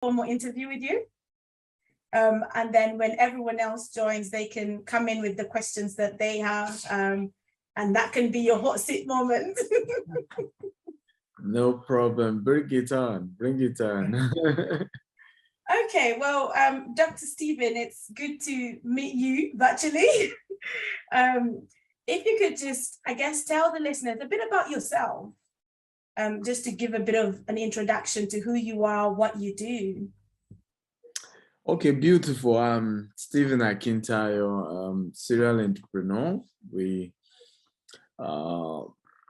formal interview with you. And then when everyone else joins, they can come in with the questions that they have. And that can be your hot seat moment. No problem. Bring it on. Bring it on. Okay, well, Dr. Stephen, it's good to meet you virtually. If you could just, I guess, tell the listeners a bit about yourself, just to give a bit of an introduction to who you are, what you do. Okay, beautiful. I'm Stephen Akintayo, serial entrepreneur. We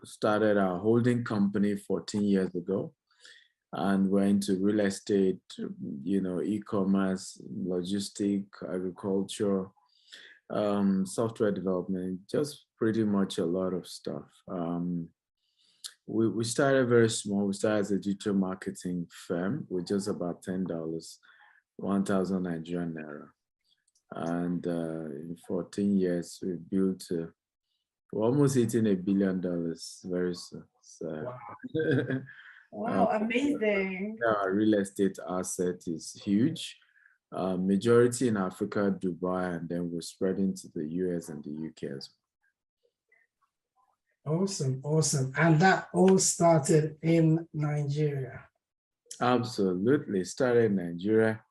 started our holding company 14 years ago, and we're into real estate, e-commerce, logistic, agriculture, software development, just pretty much a lot of stuff. We started very small. We started as a digital marketing firm with just about $10, 1,000 Nigerian naira. And in 14 years, we built, we're almost hitting $1 billion very soon. So, wow, amazing. Our real estate asset is huge. Majority in Africa, Dubai, and then we're spreading to the US and the UK as well. Awesome, awesome. And that all started in Nigeria. Absolutely, started in Nigeria.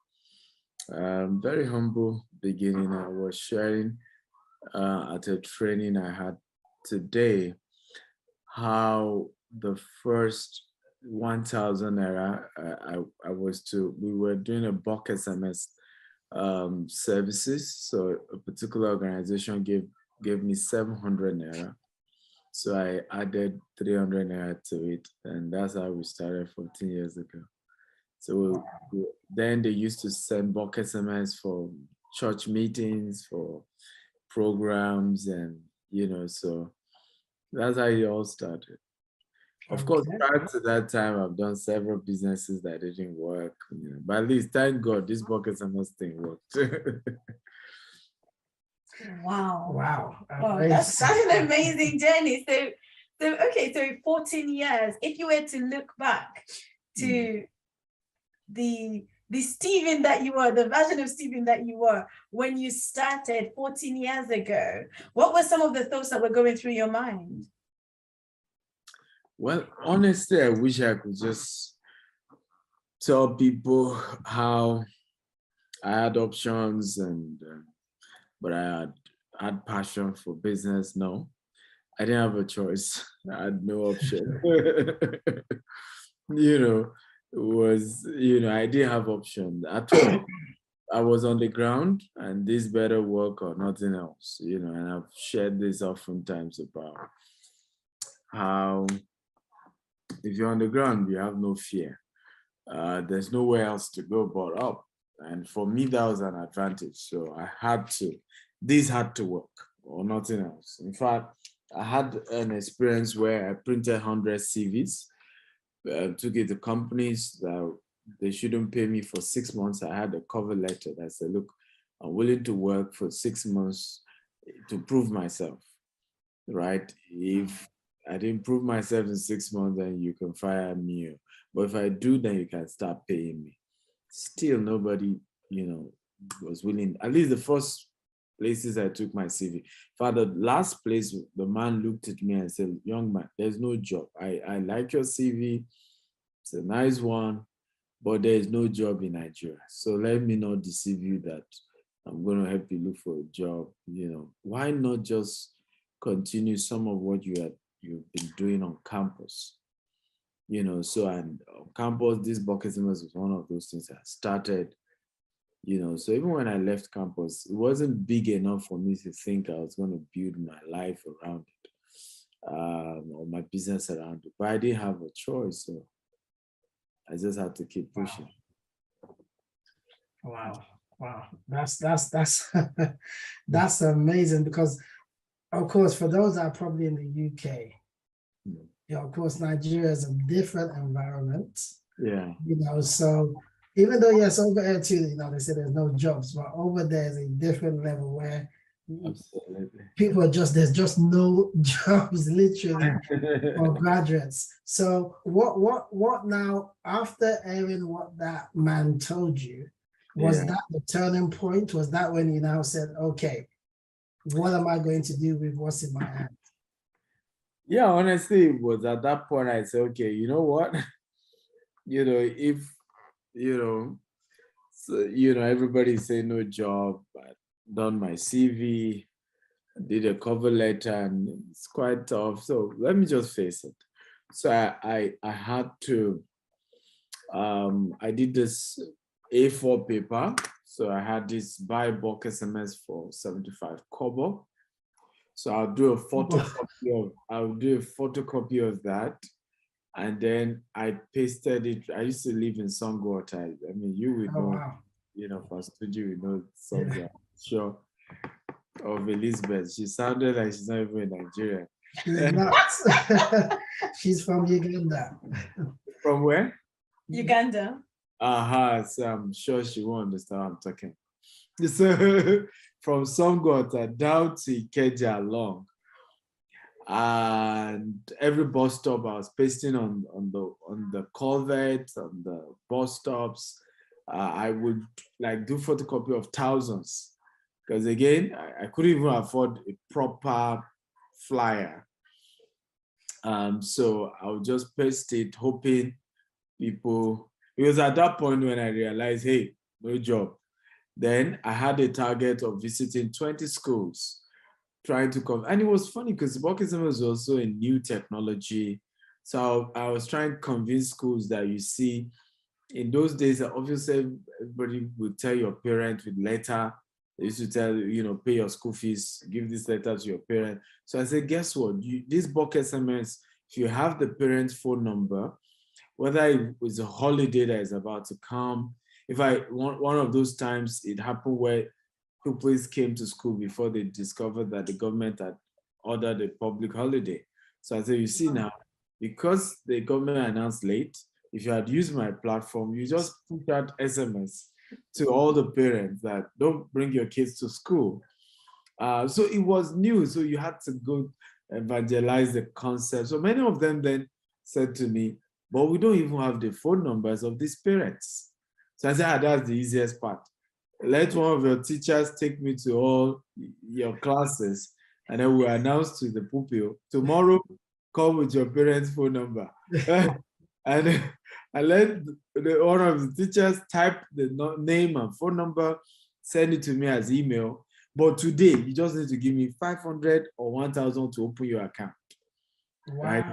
Very humble beginning. I was sharing at a training I had today how the first 1,000 naira we were doing a bulk SMS services. So a particular organization gave me 700 naira. So I added 300 naira to it, and that's how we started 14 years ago. So then they used to send bulk SMS for church meetings, for programs, and so that's how it all started. Of course, prior to that time, I've done several businesses that didn't work, but at least, thank God, this bulk SMS thing worked. Wow. Wow. That's an amazing journey. So 14 years. If you were to look back to the Stephen that you were, the version of Stephen that you were when you started 14 years ago, what were some of the thoughts that were going through your mind? Well, honestly, I wish I could just tell people how I had options, but I had passion for business. No, I didn't have a choice. I had no option. I didn't have option. I was on the ground, and this better work or nothing else, and I've shared this oftentimes about how if you're on the ground, you have no fear. There's nowhere else to go but up. And for me, that was an advantage. So this had to work or nothing else. In fact, I had an experience where I printed 100 CVs, took it to companies that they shouldn't pay me for 6 months. I had a cover letter that said, look, I'm willing to work for 6 months to prove myself, right? If I didn't prove myself in 6 months, then you can fire me. But if I do, then you can start paying me. Still, nobody, was willing. At least the first places I took my CV. For the last place, the man looked at me and said, young man, there's no job. I like your CV. It's a nice one, but there is no job in Nigeria. So let me not deceive you that I'm going to help you look for a job. Why not just continue some of what you've been doing on campus? So and on campus, this bulk SMS was one of those things I started. So even when I left campus, it wasn't big enough for me to think I was going to build my life around it, or my business around it. But I didn't have a choice, so I just had to keep pushing. Wow. That's that's amazing, because of course, for those that are probably in the UK, of course, Nigeria is a different environment. Yeah. So even though yes, over here too, they say there's no jobs, but over there is a different level where Absolutely. People are there's just no jobs literally for graduates. So what now, after hearing what that man told you, was Yeah. that the turning point? Was that when you now said, okay, what am I going to do with what's in my hand? Yeah, honestly, it was at that point I said, okay, you know what? If, so, everybody say no job, I done my CV, did a cover letter, and it's quite tough. So let me just face it. So I had to, I did this A4 paper. So I had this buy bulk SMS for 75 kobo. So I'll do a photocopy of that. And then I pasted it. I used to live in Songwater. I mean, you would Oh, know, wow. for studio, you know songs Yeah. are sure of Elizabeth. She sounded like she's not even in Nigeria. She's not. She's from Uganda. From where? Uganda. So I'm sure she won't understand what I'm talking. So from Songwater down to Ikeja along. And every bus stop I was pasting on the culverts, on the bus stops. I would like do photocopy of thousands, because again I couldn't even afford a proper flyer. So I would just paste it, hoping people. It was at that point when I realized, hey, no job. Then I had a target of visiting 20 schools, trying to come. And it was funny because Buckism was also a new technology. So I was trying to convince schools that, you see, in those days, obviously everybody would tell your parent with letter. They used to tell, pay your school fees, give this letter to your parent. So I said, guess what? This bulk SMS, if you have the parent's phone number, whether it was a holiday that is about to come, if one of those times it happened where pupils came to school before they discovered that the government had ordered a public holiday. So I said, you see now, because the government announced late, if you had used my platform, you just put out SMS to all the parents that don't bring your kids to school. So it was new, so you had to go evangelize the concept. So many of them then said to me, but we don't even have the phone numbers of these parents. So I said, that's the easiest part. Let one of your teachers take me to all your classes, and then we announce to the pupil, tomorrow, come with your parents' phone number. And I let one of the teachers type the name and phone number, send it to me as email. But today, you just need to give me 500 or 1,000 to open your account. Wow. Right?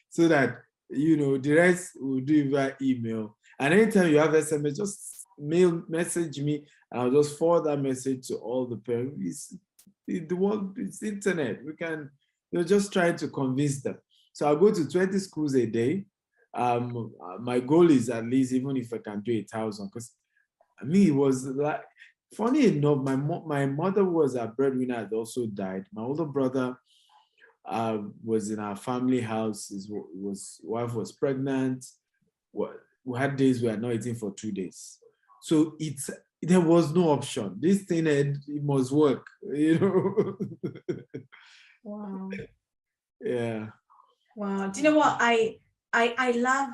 So that, the rest will do via email. And anytime you have SMS, just message me, and I'll just forward that message to all the parents. The world, it's internet. We can, just trying to convince them. So I'll go to 20 schools a day. My goal is at least, even if I can do 1,000, because it was like, funny enough, my mother was a breadwinner, had also died. My older brother was in our family house. His wife was pregnant. We had days we were not eating for 2 days. So there was no option. This thing, it must work, Wow. Yeah. Wow. Do you know what? I love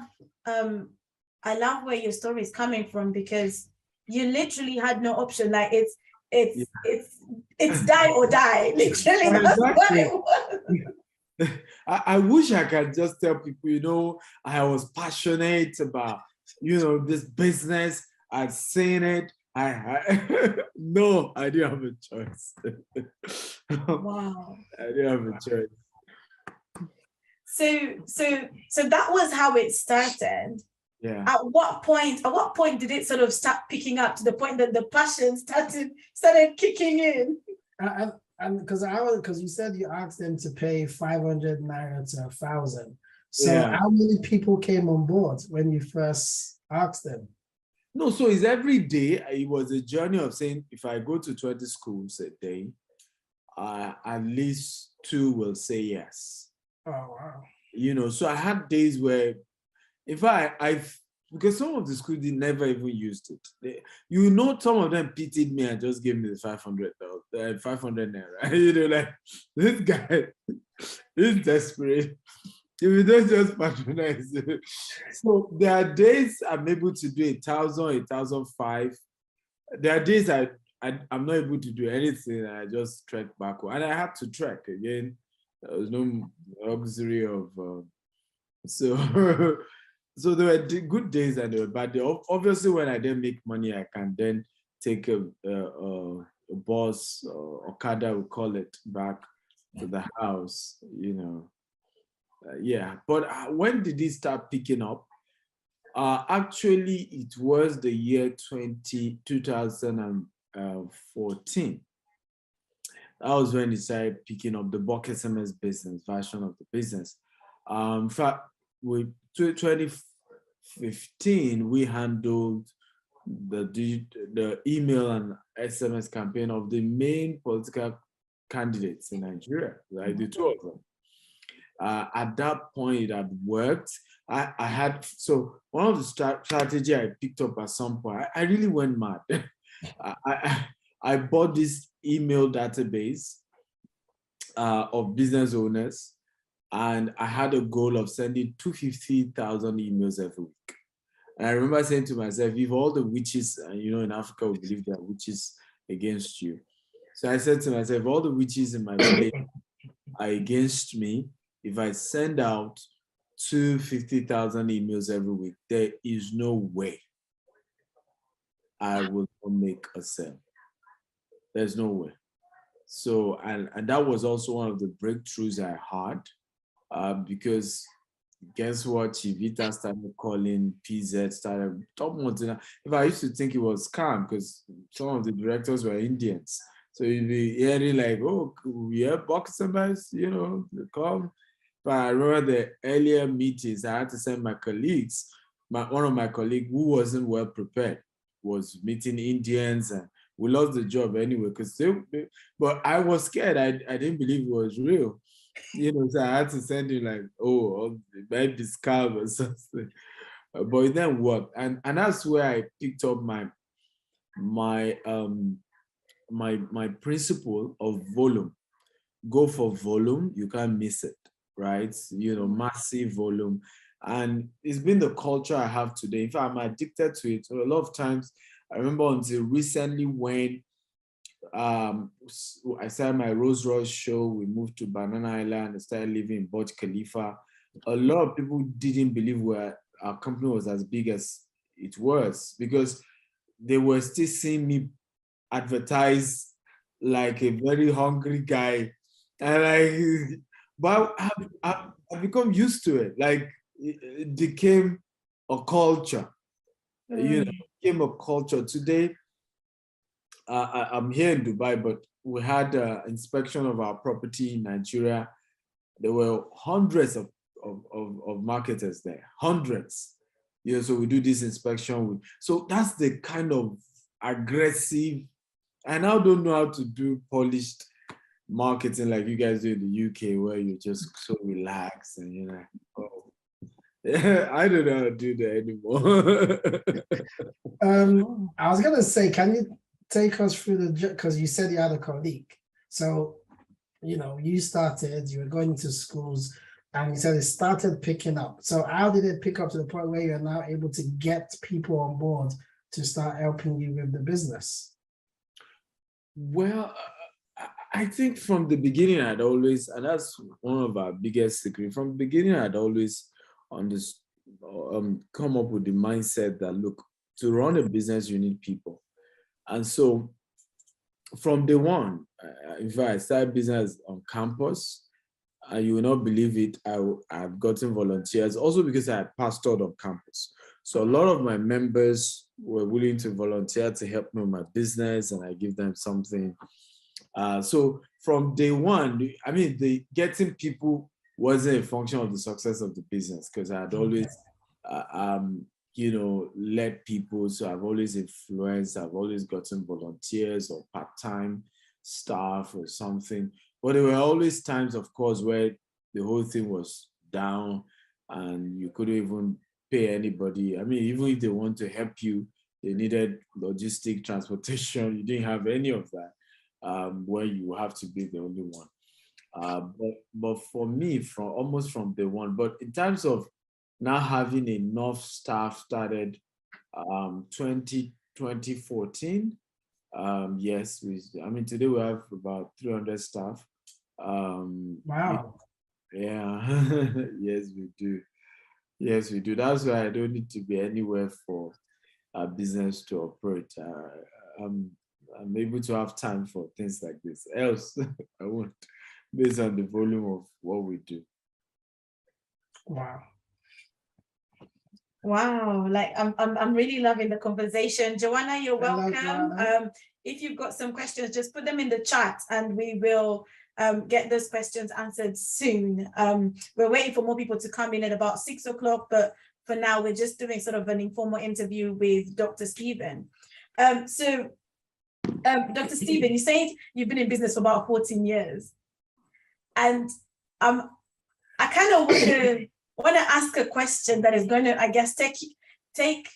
where your story is coming from, because you literally had no option. Like it's die or die. Literally, that's what it was. I wish I could just tell people, I was passionate about, this business. I'd seen it. No, I didn't have a choice. Wow. I didn't have a choice. So that was how it started. Yeah. At what point did it sort of start picking up to the point that the passion started kicking in? And because you said you asked them to pay 500 naira to 1,000. So Yeah. how many people came on board when you first asked them? No, so it's every day. It was a journey of saying, if I go to 20 schools a day, at least 2 will say yes. Oh, wow. So I had days where, in fact, because some of the schools they never even used it. Some of them pitied me and just gave me the 500 naira. Like this guy is desperate. If you don't just patronize it. So there are days I'm able to do 1,000, 1,005. There are days I'm not able to do anything and I just trek backward. And I had to trek again. There was no luxury of so so there were good days and there were bad days. Obviously, when I didn't make money, I can then take a bus or Okada, we call it, back to the house, yeah. But when did it start picking up? Actually, it was the year 2014. That was when it started picking up the bulk SMS business version of the business. In fact, with 2015, we handled the email and SMS campaign of the main political candidates in Nigeria, right? The two of them. At that point, it had worked. I had, so one of the strategy I picked up at some point, I really went mad. I bought this email database of business owners, and I had a goal of sending 250,000 emails every week. And I remember saying to myself, if all the witches, in Africa, we believe there are witches against you. So I said to myself, all the witches in my village are against me. If I send out 250,000 emails every week, there is no way I will make a sale. There's no way. So, and that was also one of the breakthroughs I had, because guess what? Chivita started calling, PZ started top Montana. If I used to think it was scam because some of the directors were Indians. So you'd be hearing like, oh, we have boxers, they call. But I remember the earlier meetings, I had to send my colleagues. One of my colleagues who wasn't well prepared was meeting Indians, and we lost the job anyway because but I was scared. I didn't believe it was real. So I had to send him like, oh, maybe scam or something. But it then worked. And that's where I picked up my principle of volume. Go for volume, you can't miss it, right? Massive volume. And it's been the culture I have today. In fact, I'm addicted to it. So a lot of times, I remember until recently when I started my Rolls Royce show, we moved to Banana Island, I started living in Burj Khalifa. A lot of people didn't believe our company was as big as it was because they were still seeing me advertise like a very hungry guy. And but I've become used to it. Like it became a culture. It became a culture. Today, I'm here in Dubai, but we had an inspection of our property in Nigeria. There were hundreds of marketers there, hundreds. So we do this inspection. So that's the kind of aggressive. I now don't know how to do polished marketing like you guys do in the UK, where you're just so relaxed and oh. I don't know how to do that anymore. I was gonna say, can you take us through because you said you had a colleague. So, you started, you were going to schools, and you said it started picking up. So how did it pick up to the point where you're now able to get people on board to start helping you with the business? Well, I think from the beginning, I'd always, and that's one of our biggest secrets, from the beginning, I'd always come up with the mindset that, look, to run a business, you need people. And so from day one, in fact, I started business on campus, and you will not believe it, I've gotten volunteers, also because I pastored on campus. So a lot of my members were willing to volunteer to help me with my business, and I give them something. So from day one, the getting people wasn't a function of the success of the business, because I had always, led people. So I've always influenced, I've always gotten volunteers or part-time staff or something. But there were always times, of course, where the whole thing was down and you couldn't even pay anybody. I mean, even if they want to help you, they needed logistic transportation. You didn't have any of that, where you have to be the only one. But for me, from almost from day one, but in terms of now having enough staff started 2014. Yes, I mean, today we have about 300 staff. Wow. Yeah, yes, we do. Yes, we do. That's why I don't need to be anywhere for a business to operate. I'm able to have time for things like this. Else, I won't, based on the volume of what we do. Wow. Wow, like I'm really loving the conversation. Joanna, you're Hello, welcome. Joanna. If you've got some questions, just put them in the chat and we will get those questions answered soon. We're waiting for more people to come in at about 6 o'clock, but for now we're just doing sort of an informal interview with Dr. Stephen. Dr. Stephen, you said you've been in business for about 14 years. And I kind of want to ask a question that is going to, I guess, take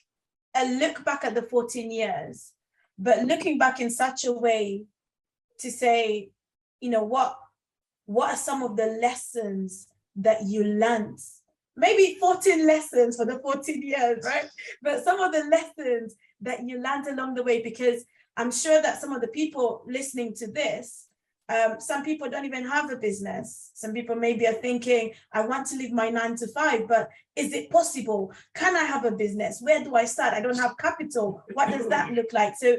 a look back at the 14 years, but looking back in such a way to say, you know, what are some of the lessons that you learned? Maybe 14 lessons for the 14 years, right? But some of the lessons that you learned along the way, because I'm sure that some of the people listening to this, some people don't even have a business. Some people maybe are thinking, I want to leave my 9 to 5, but is it possible? Can I have a business? Where do I start? I don't have capital. What does that look like? So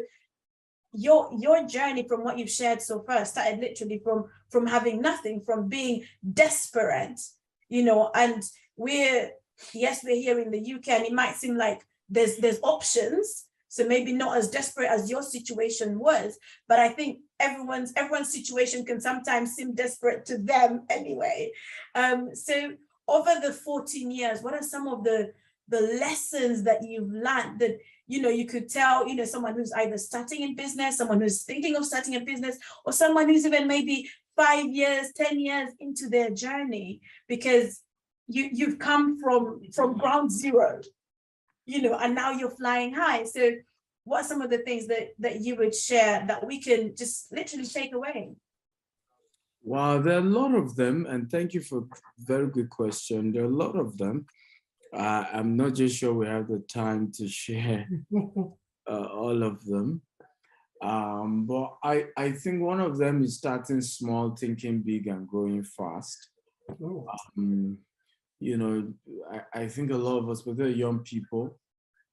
your journey from what you've shared so far started literally from having nothing, from being desperate, you know, and we're here in the UK and it might seem like there's options. So maybe not as desperate as your situation was, but I think everyone's situation can sometimes seem desperate to them anyway. So over the 14 years, what are some of the lessons that you've learned that, you know, you could tell, you know, someone who's either starting in business, someone who's thinking of starting a business, or someone who's even maybe 5 years, 10 years into their journey, because you've come from ground zero, you know, and now you're flying high. So what are some of the things that you would share that we can just literally take away? Wow, there are a lot of them, and thank you for a very good question. There are a lot of them. I'm not just sure we have the time to share all of them. But I think one of them is starting small, thinking big, and growing fast. You know, I think a lot of us, particularly young people,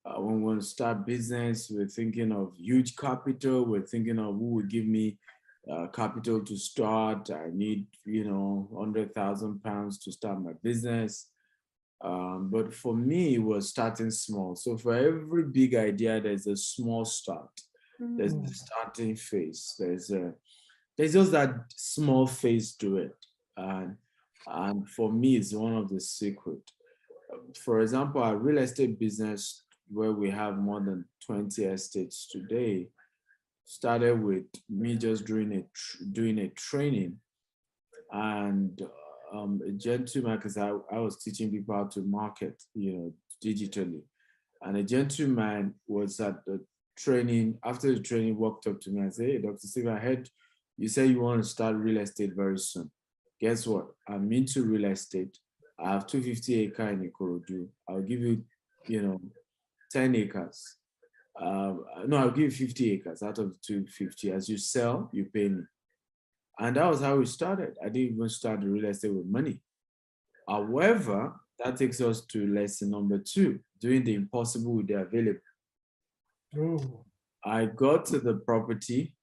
when we want to start business, we're thinking of huge capital. We're thinking of who will give me capital to start. I need, you know, £100,000 to start my business. But for me, it was starting small. So for every big idea, there's a small start. There's the starting phase. There's just that small phase to it. And for me, it's one of the secret. For example, our real estate business, where we have more than 20 estates today, started with me just doing a training, and a gentleman, because I was teaching people how to market, you know, digitally, and a gentleman was at the training. After the training, walked up to me and said, "Hey, Dr. Steve, I heard you say you want to start real estate very soon. Guess what? I'm into real estate. I have 250 acres in Ikorodu. I'll give you, you know, 10 acres. No, I'll give you 50 acres out of the 250. As you sell, you pay me." And that was how we started. I didn't even start the real estate with money. However, that takes us to lesson number 2, doing the impossible with the available. I got to the property,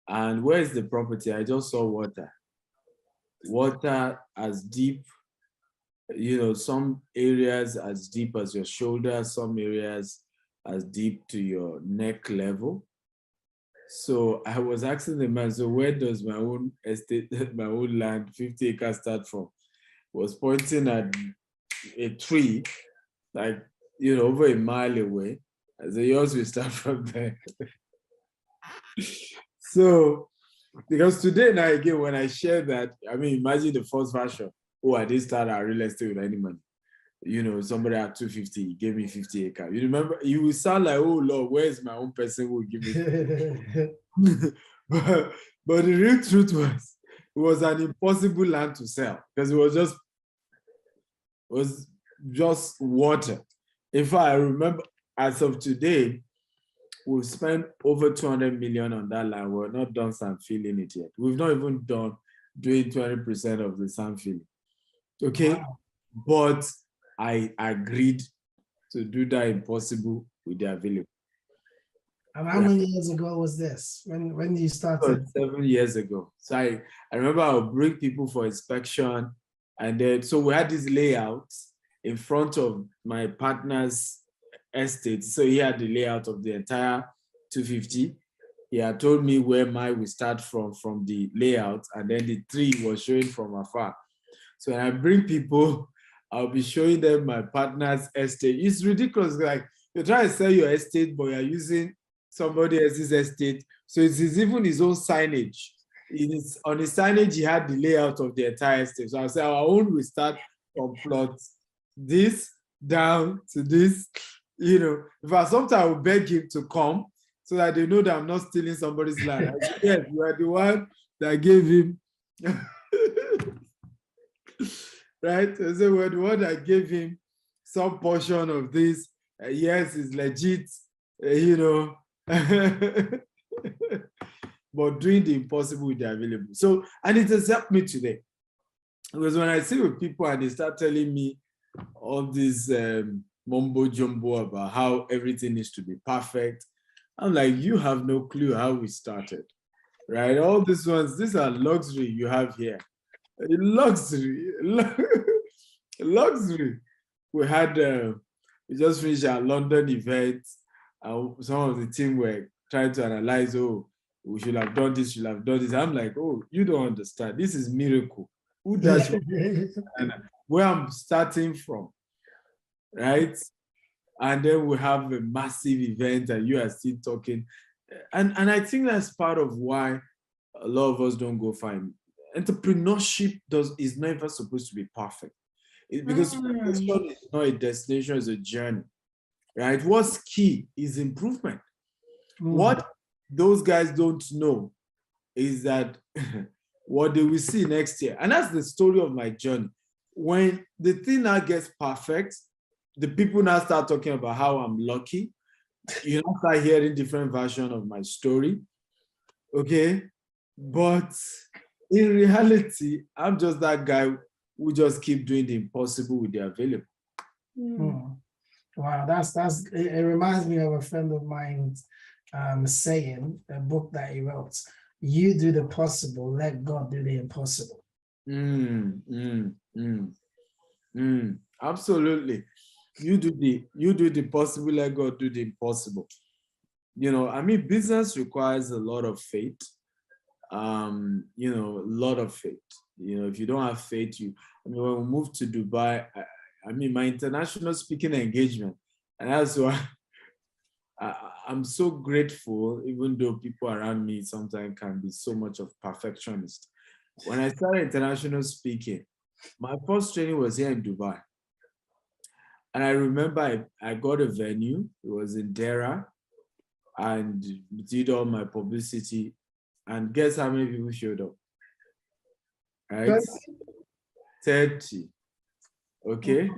and where is the property? I just saw water. Water as deep, you know, some areas as deep as your shoulder, some areas as deep to your neck level. So I was asking the man, so where does my own estate, my own land, 50 acres start from? Was pointing at a tree, like, you know, over a mile away. I said, yours will start from there. So, because today now again, when I share that, I mean, imagine the first version. Oh, I didn't start our real estate with any money. You know, somebody at 250, he gave me 50 acres. You remember, you will sound like, oh Lord, where's my own person who will give me? but the real truth was, it was an impossible land to sell because it was just water. In fact, I remember as of today, we've spent over 200 million on that land. We're not done sand filling it yet. We've not even done doing 20% of the sand filling. Okay. Wow. But I agreed to do that impossible with the available. And how many years ago was this? When you started? 7 years ago. So I remember I would bring people for inspection. And then, so we had this layout in front of my partner's estate. So he had the layout of the entire 250. He had told me where mine would start from the layout, and then the tree was showing from afar. So when I bring people, I'll be showing them my partner's estate. It's ridiculous. Like, you're trying to sell your estate, but you're using somebody else's estate. So it's even his own signage. On his signage, he had the layout of the entire estate. So I'll say our own will start from plot this down to this. You know, if I sometimes I will beg him to come so that they know that I'm not stealing somebody's land. I say, yes, you are the one that gave him. Right? I say, we're the one that gave him some portion of this. Yes, it's legit, you know. But doing the impossible with the available. So, and it has helped me today. Because when I sit with people and they start telling me all this mumbo jumbo about how everything needs to be perfect, I'm like, you have no clue how we started, right? All these ones, these are luxury you have here. Luxury. Luxury. We had, we just finished our London event. Some of the team were trying to analyze, oh, we should have done this, should have done this. I'm like, oh, you don't understand. This is miracle. Who does and where I'm starting from, right? And then we have a massive event and you are still talking. And I think that's part of why a lot of us don't go find. Entrepreneurship is never supposed to be perfect. Because perfection is not a destination, it's a journey, right? What's key is improvement. What those guys don't know is that what they will see next year. And that's the story of my journey. When the thing now gets perfect, the people now start talking about how I'm lucky. You now start hearing different versions of my story. Okay. But in reality, I'm just that guy who just keep doing the impossible with the available. Wow, it reminds me of a friend of mine's saying, a book that he wrote, you do the possible, let God do the impossible. Absolutely. You do the possible, let God do the impossible. You know, I mean, business requires a lot of faith. You know, a lot of faith. You know, if you don't have faith, when we moved to Dubai, I mean, my international speaking engagement, and that's why I'm so grateful, even though people around me sometimes can be so much of perfectionist. When I started international speaking, my first training was here in Dubai. And I remember I got a venue, it was in Dera, and did all my publicity. And guess how many people showed up? Right? 30. Okay.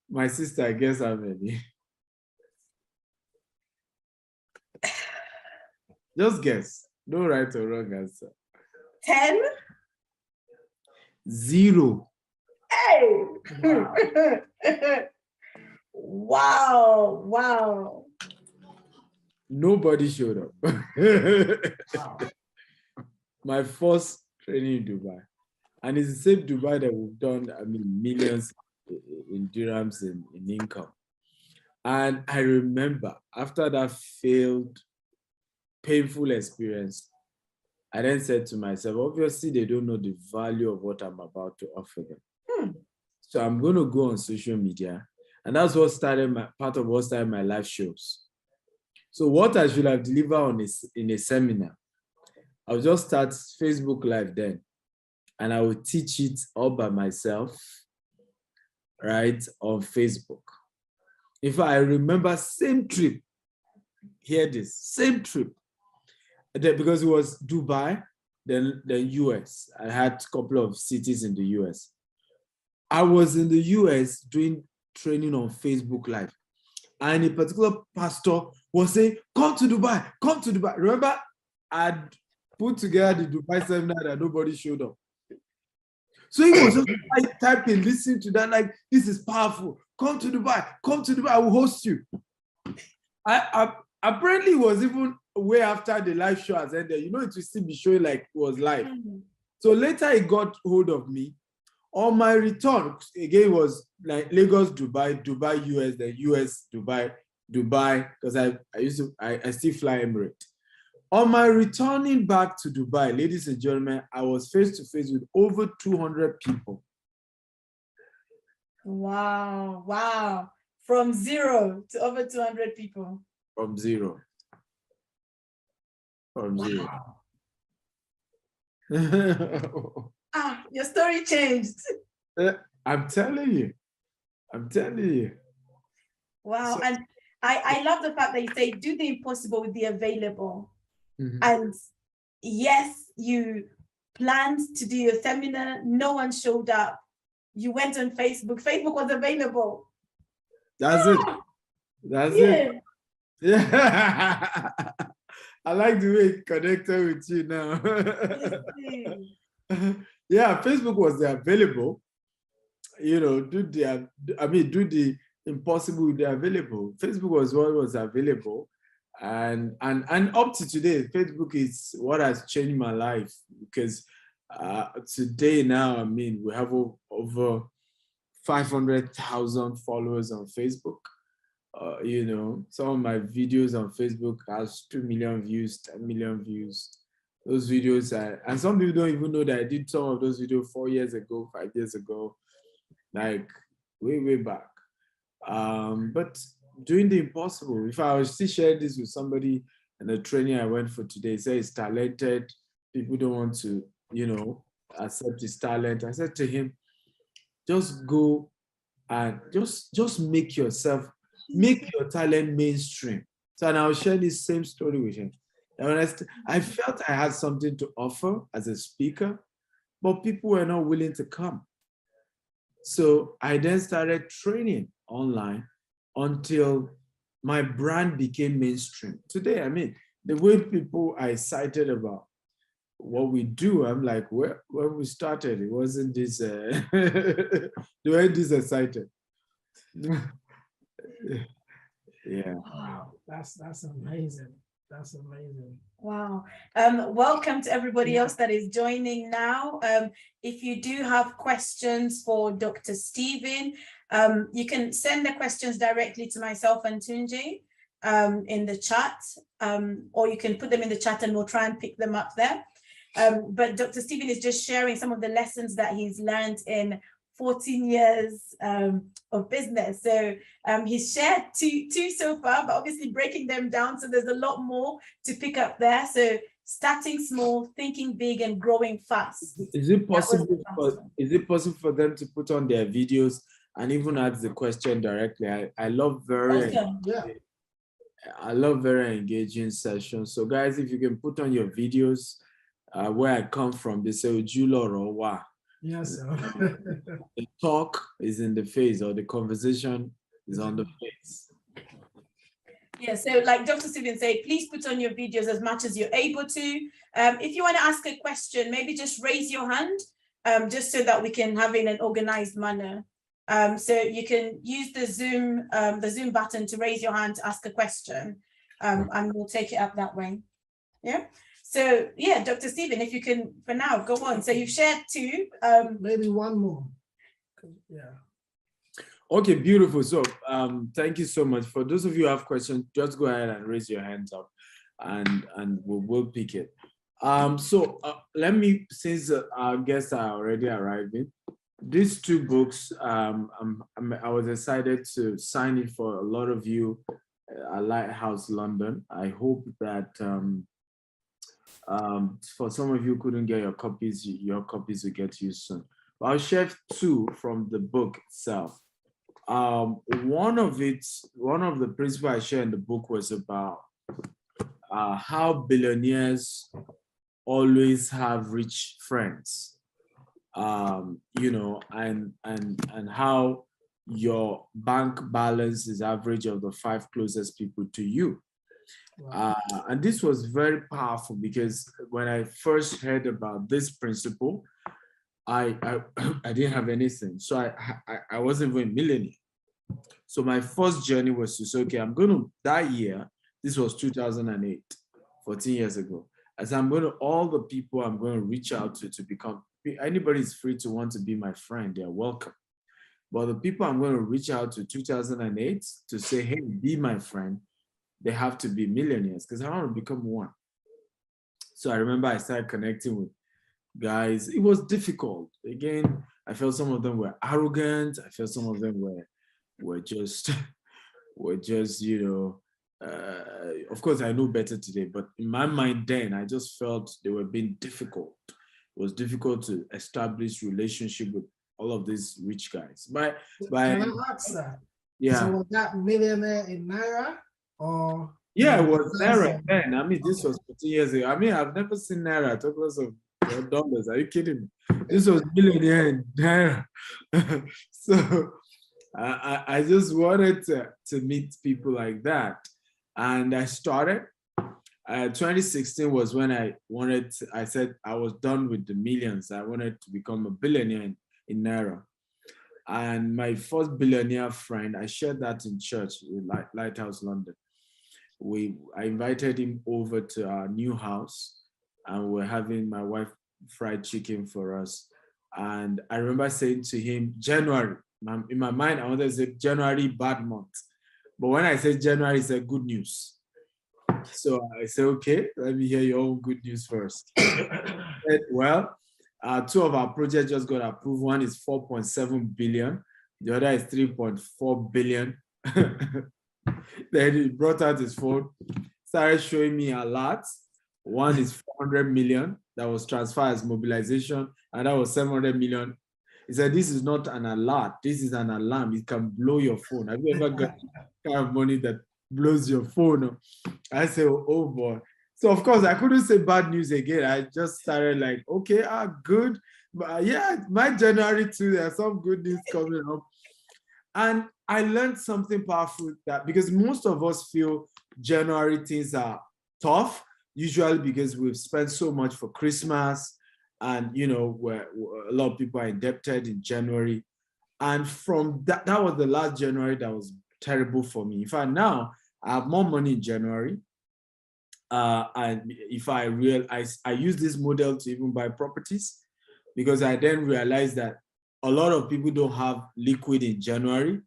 My sister, guess how many? Just guess. No right or wrong answer. 10? 0. Hey! Wow. Nobody showed up. Wow. My first training in Dubai. And it's the same Dubai that we've done, I mean, millions in dirhams in income. And I remember after that failed, painful experience, I then said to myself, obviously they don't know the value of what I'm about to offer them. So I'm going to go on social media. And that's what started part of what started my live shows. So what I should have delivered in a seminar, I'll just start Facebook Live then. And I will teach it all by myself. right, on Facebook. In fact, I remember same trip. Hear this, same trip. Because it was Dubai, then US. I had a couple of cities in the US. I was in the US doing training on Facebook Live. And a particular pastor was saying, come to Dubai, come to Dubai. Remember, I'd put together the Dubai seminar that nobody showed up. So he was just typing, listening to that, like, this is powerful. Come to Dubai, I will host you. I apparently it was even way after the live show has ended. You know, it will still be showing like it was live. So later he got hold of me. On my return, again, it was like Lagos, Dubai, US, then US, Dubai, because I still fly Emirates. On my returning back to Dubai, ladies and gentlemen, I was face to face with over 200 people. Wow. From 0 to over 200 people. From zero. Your story changed. I'm telling you. Wow. So, and I love the fact that you say, do the impossible with the available. And yes, you planned to do your seminar. No one showed up. You went on Facebook. Facebook was available. That's it. Yeah. I like the way it connected with you now. Yeah, Facebook was available. You know, do the impossible with the available. Facebook was what was available. And up to today, Facebook is what has changed my life, because today now, we have over 500,000 followers on Facebook. You know, some of my videos on Facebook has 2 million views, 10 million views. Those videos and some people don't even know that I did some of those videos 4 years ago, 5 years ago, like way back. But doing the impossible. If I was still share this with somebody in the training I went for today, say he's talented, people don't want to, you know, accept his talent. I said to him, just go and just make your talent mainstream. So and I'll share this same story with him. And I felt I had something to offer as a speaker, but people were not willing to come. So I then started training online until my brand became mainstream. Today, the way people are excited about what we do, I'm like, when we started, it wasn't this, they weren't this excited. Yeah. Wow, that's amazing. That's amazing. Wow. Welcome to everybody else that is joining now. If you do have questions for Dr. Stephen, you can send the questions directly to myself and Tunji in the chat, or you can put them in the chat and we'll try and pick them up there. But Dr. Stephen is just sharing some of the lessons that he's learned in 14 years of business. So he's shared two so far, but obviously breaking them down. So there's a lot more to pick up there. So starting small, thinking big, and growing fast. Is it possible for them to put on their videos and even ask the question directly? I love very engaging sessions. So guys, if you can put on your videos, where I come from, they say Ujulo or Wa. Yes, sir. The talk is in the face, or the conversation is on the face. Yeah, so like Dr. Stephen said, please put on your videos as much as you're able to. If you want to ask a question, maybe just raise your hand, just so that we can have it in an organized manner. So you can use the Zoom button to raise your hand to ask a question, and we'll take it up that way. Yeah. So yeah, Dr. Stephen, if you can, for now, go on. So you've shared two. Maybe one more. Yeah. Okay, beautiful. So thank you so much. For those of you who have questions, just go ahead and raise your hands up, and we'll pick it. So let me, since our guests are already arriving, these two books, I was excited to sign it for a lot of you at Lighthouse London. I hope that for some of you who couldn't get your copies will get to you soon. But I'll share two from the book itself. One of the principles I share in the book was about how billionaires always have rich friends, you know, and how your bank balance is average of the 5 closest people to you. And this was very powerful because when I first heard about this principle, I I didn't have anything, so I wasn't even a millionaire. So my first journey was to say, okay, I'm going to, that year, this was 2008, 14 years ago. As I'm going to, all the people I'm going to reach out to become, anybody is free to want to be my friend, they're welcome. But the people I'm going to reach out to 2008 to say, hey, be my friend, they have to be millionaires because I want to become one. So I remember I started connecting with guys. It was difficult. Again, I felt some of them were arrogant. I felt some of them were just you know, of course I know better today, but in my mind then I just felt they were being difficult. It was difficult to establish relationship with all of these rich guys. Can I ask that? Yeah. So was that millionaire in Naira or? Yeah, it was Naira then. I mean, this was 14 years ago. I mean, I've never seen Naira. Talk less of dollars. Are you kidding me? This was millionaire in Naira. So I just wanted to meet people like that. And I started. 2016 was when I said I was done with the millions. I wanted to become a billionaire in Naira. And my first billionaire friend, I shared that in church in Lighthouse, London. I invited him over to our new house, and we're having my wife fried chicken for us. And I remember saying to him, January, in my mind, I wanted to say January, bad month. But when I said January, it's a good news. So I said, okay, let me hear your own good news first. Well, 2 of our projects just got approved. One is 4.7 billion. The other is 3.4 billion. Then he brought out his phone, started showing me alerts. One is 400 million that was transferred as mobilization, and that was 700 million. He said, this is not an alert, this is an alarm. It can blow your phone. Have you ever got kind of money that blows your phone? I said, oh boy. So of course I couldn't say bad news again. I just started like, okay, good. But yeah, my January too, there's some good news coming up. And I learned something powerful, that because most of us feel January things are tough, usually because we've spent so much for Christmas, and you know, where a lot of people are indebted in January. And from that was the last January that was terrible for me. In fact, now I have more money in January. And if I use this model to even buy properties, because I then realized that a lot of people don't have liquid in January.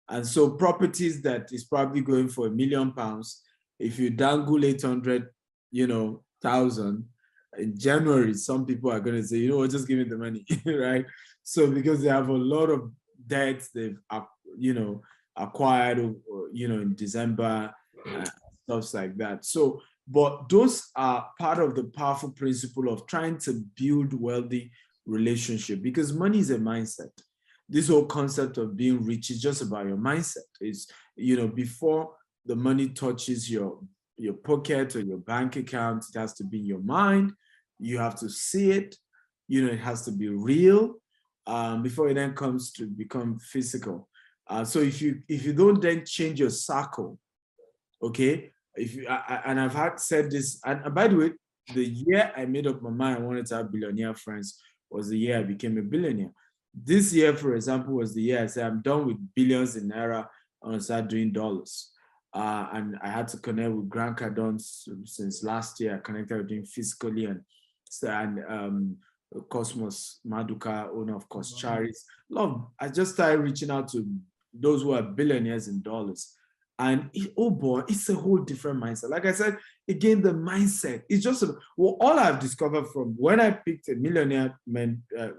And so properties that is probably going for £1 million, if you dangle 800, you know, thousand in January, some people are going to say, you know what, just give me the money, right? So because they have a lot of debts they've, you know, acquired, you know, in December, stuff like that. So, but those are part of the powerful principle of trying to build wealthy relationship, because money is a mindset. This whole concept of being rich is just about your mindset. It's, you know, before the money touches your pocket or your bank account, it has to be in your mind. You have to see it. You know, it has to be real before it then comes to become physical. So if you don't then change your circle, okay. And I've said this, and by the way, the year I made up my mind I wanted to have billionaire friends was the year I became a billionaire. This year, for example, was the year I said I'm done with billions in Naira. I want to start doing dollars. And I had to connect with Grant Cardone since last year. I connected with him physically, and Cosmos Maduka, owner of Coscharis. I just started reaching out to those who are billionaires in dollars. And oh boy, it's a whole different mindset. Like I said, again, the mindset is just all I've discovered from when I picked a millionaire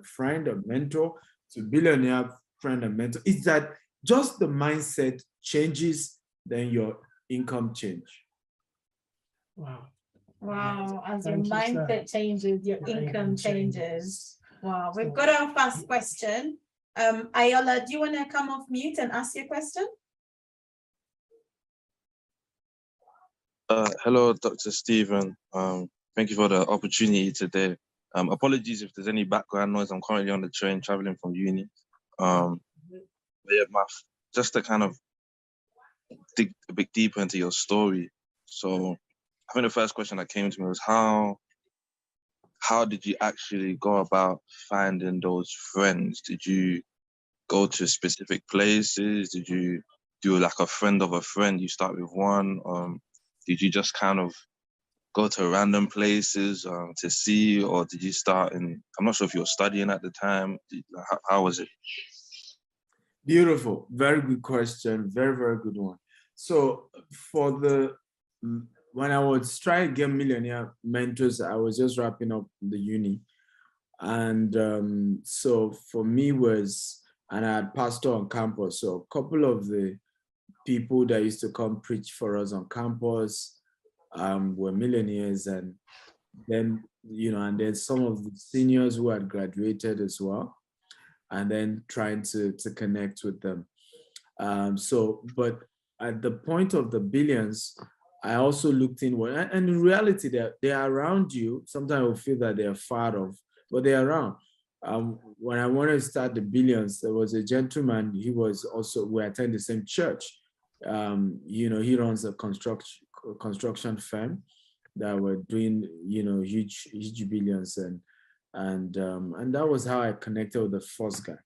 friend or mentor to billionaire friend and mentor is that just the mindset changes, then your income change. Wow. Wow, as your Thank you, mindset changes, your income changes. Wow, we've got our first question. Ayola, do you want to come off mute and ask your question? Hello, Dr. Stephen. Thank you for the opportunity today. Apologies if there's any background noise. I'm currently on the train traveling from uni. But yeah, just to kind of dig a bit deeper into your story. So I think the first question that came to me was how did you actually go about finding those friends? Did you go to specific places? Did you do like a friend of a friend? You start with one? Did you just kind of go to random places to see, or did you start in, I'm not sure if you were studying at the time. How was it? Beautiful. Very good question. Very, very good one. So when I was trying to get millionaire mentors, I was just wrapping up the uni. And so for me and I had pastor on campus. So a couple of the people that used to come preach for us on campus were millionaires, and then, and then some of the seniors who had graduated as well, and then trying to connect with them. But at the point of the billions, I also looked inward, and in reality, they're around you. Sometimes you feel that they're far off, but they're around. When I wanted to start the billions, there was a gentleman. He was also, we attend the same church. He runs a construction firm that were doing, huge billions, and that was how I connected with the first guy.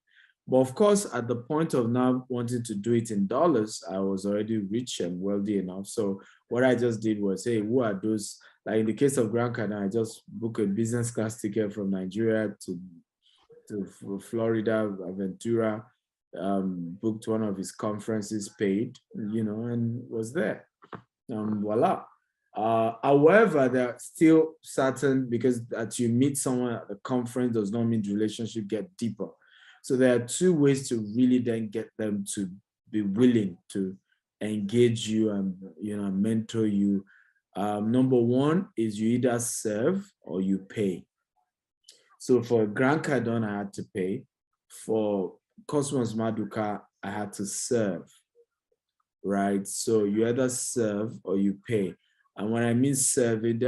But of course, at the point of now wanting to do it in dollars, I was already rich and wealthy enough. So what I just did was, hey, who are those? Like in the case of Grant Cardone, I just booked a business class ticket from Nigeria to Florida, Ventura, booked one of his conferences, paid, and was there. Voila. However, there are still certain, because that you meet someone at the conference does not mean the relationship get deeper. So there are two ways to really then get them to be willing to engage you and mentor you. Number one is you either serve or you pay. So for Grant Cardone, I had to pay. For Cosmos Maduka, I had to serve. Right? So you either serve or you pay. And when I mean serving,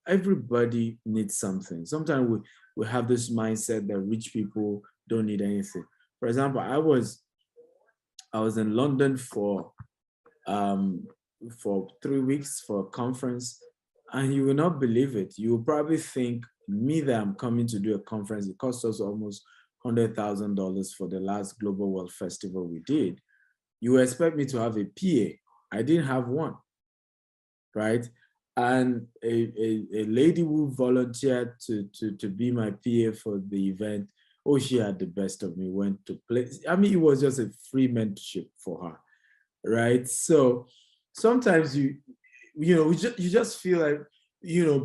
everybody needs something. Sometimes we have this mindset that rich people don't need anything. For example, I was in London for 3 weeks for a conference, and you will not believe it. You will probably think me that I'm coming to do a conference. It cost us almost $100,000 for the last Global Wealth Festival we did. You expect me to have a PA. I didn't have one, right? And a lady who volunteered to be my PA for the event, she had the best of me, went to play. I mean, it was just a free mentorship for her, right? So sometimes you just feel like,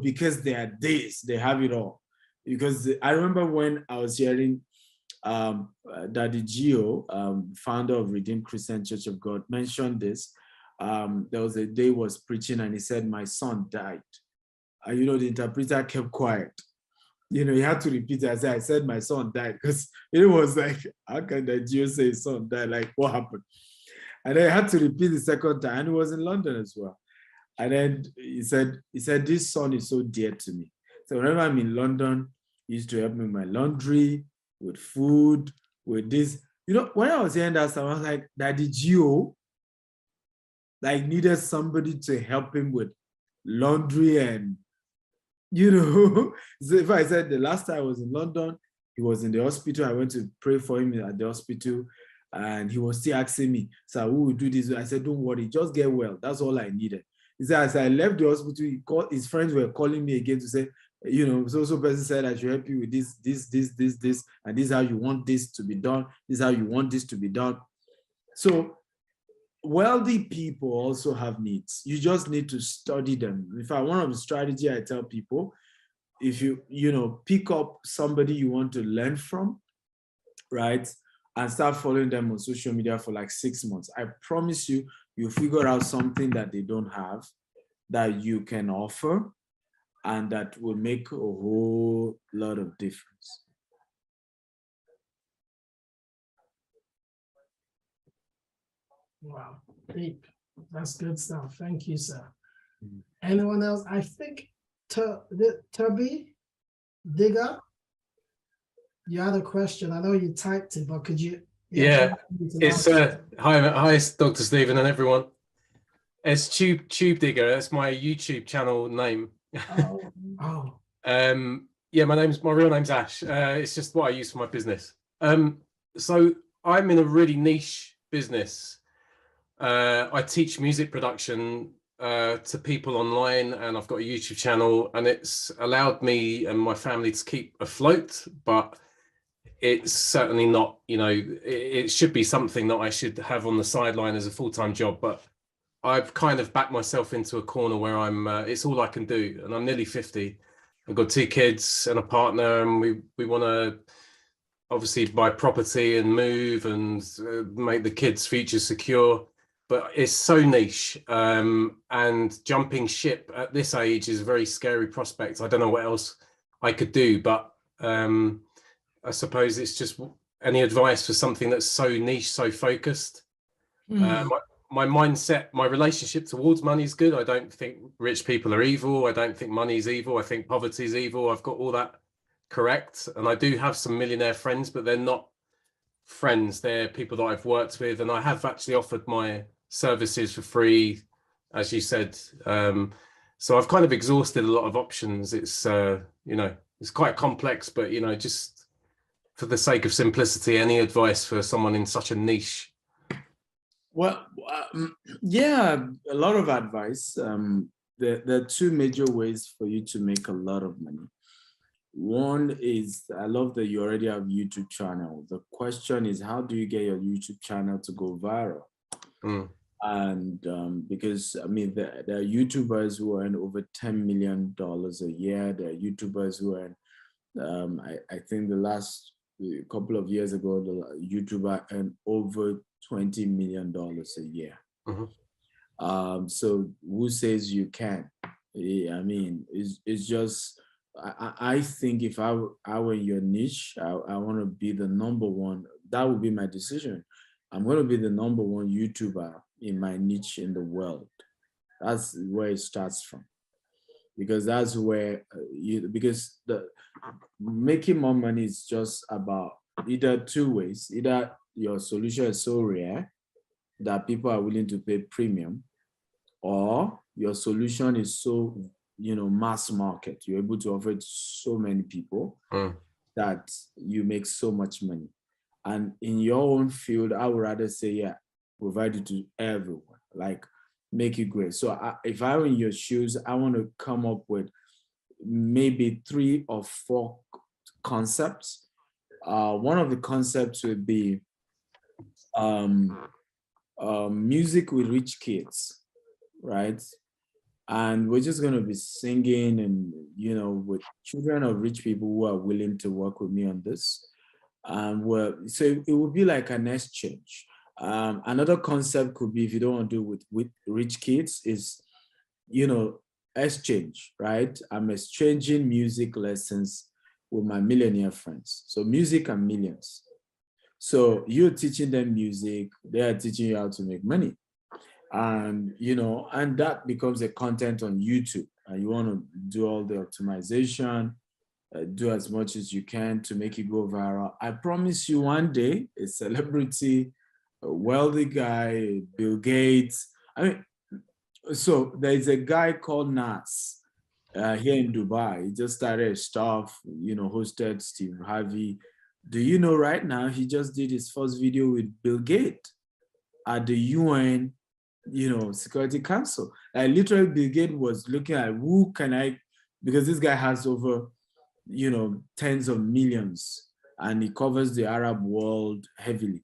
because they are this, they have it all. Because I remember when I was hearing Daddy Gio, founder of Redeemed Christian Church of God, mentioned this. There was a day he was preaching and he said, my son died. And the interpreter kept quiet. He had to repeat it. I said, my son died, because it was like, how can the Gio say his son died? Like, what happened? And then I had to repeat the second time, and he was in London as well. And then he said, this son is so dear to me. So whenever I'm in London, he used to help me with my laundry, with food, with this. When I was hearing that stuff, I was like, Daddy Gio, like, needed somebody to help him with laundry and, so if I said the last time I was in London, he was in the hospital. I went to pray for him at the hospital, and he was still asking me, so who will do this? I said, don't worry, just get well. That's all I needed. He said, as I left the hospital, his friends were calling me again to say, so person said I should help you with this, and this is how you want this to be done. This is how you want this to be done. So wealthy people also have needs. You just need to study them. In fact, one of the strategy I tell people, if you pick up somebody you want to learn from, right, and start following them on social media for like 6 months, I promise you, you'll figure out something that they don't have that you can offer, and that will make a whole lot of difference. Wow, deep. That's good stuff. Thank you, sir. Mm. Anyone else? I think Tubby Digger, you had a question. I know you typed it, but could you? Yeah, it's ask. hi, Dr. Stephen and everyone. It's Tube Digger. That's my YouTube channel name. Oh. Yeah, my real name's Ash. It's just what I use for my business. So I'm in a really niche business. I teach music production to people online, and I've got a YouTube channel, and it's allowed me and my family to keep afloat, but it's certainly not, it should be something that I should have on the sideline as a full-time job, but I've kind of backed myself into a corner where it's all I can do, and I'm nearly 50. I've got 2 kids and a partner, and we want to obviously buy property and move and make the kids' future secure, but it's so niche, and jumping ship at this age is a very scary prospect. I don't know what else I could do, but I suppose it's just any advice for something that's so niche, so focused. My mindset, my relationship towards money is good. I don't think rich people are evil. I don't think money is evil. I think poverty is evil. I've got all that correct. And I do have some millionaire friends, but they're not friends. They're people that I've worked with. And I have actually offered my services for free, as you said. So I've kind of exhausted a lot of options. It's, it's quite complex, but, just for the sake of simplicity, any advice for someone in such a niche? Well, yeah, a lot of advice. There are 2 major ways for you to make a lot of money. One is, I love that you already have YouTube channel. The question is, how do you get your YouTube channel to go viral? And because, I mean, there are YouTubers who earn over $10 million a year. There are YouTubers who earn, I think the last couple of years ago, the YouTuber earned over $20 million a year. So who says you can? I mean, it's just, I think if I were in your niche, I want to be the number one. That would be my decision. I'm going to be the number one YouTuber in my niche in the world. That's where it starts from. Because that's where because the making more money is just about either 2 ways. Either your solution is so rare that people are willing to pay premium, or your solution is so, mass market. You're able to offer it to so many people that you make so much money. And in your own field, I would rather say, yeah, provide it to everyone, like make it great. So if I were in your shoes, I want to come up with maybe 3 or 4 concepts. One of the concepts would be music with rich kids, right? And we're just going to be singing and, with children of rich people who are willing to work with me on this. So it would be like an exchange. Another concept could be, if you don't want to do with rich kids, is, exchange, right? I'm exchanging music lessons with my millionaire friends. So music and millions. So you're teaching them music, they are teaching you how to make money. And, and that becomes a content on YouTube. And you want to do all the optimization, do as much as you can to make it go viral. I promise you, one day, a celebrity, a wealthy guy, Bill Gates. So there's a guy called Nas here in Dubai. He just started stuff, hosted Steve Harvey. Do you know right now, he just did his first video with Bill Gates at the UN, Security Council. Literally, Bill Gates was looking at who can I, because this guy has over, tens of millions, and he covers the Arab world heavily.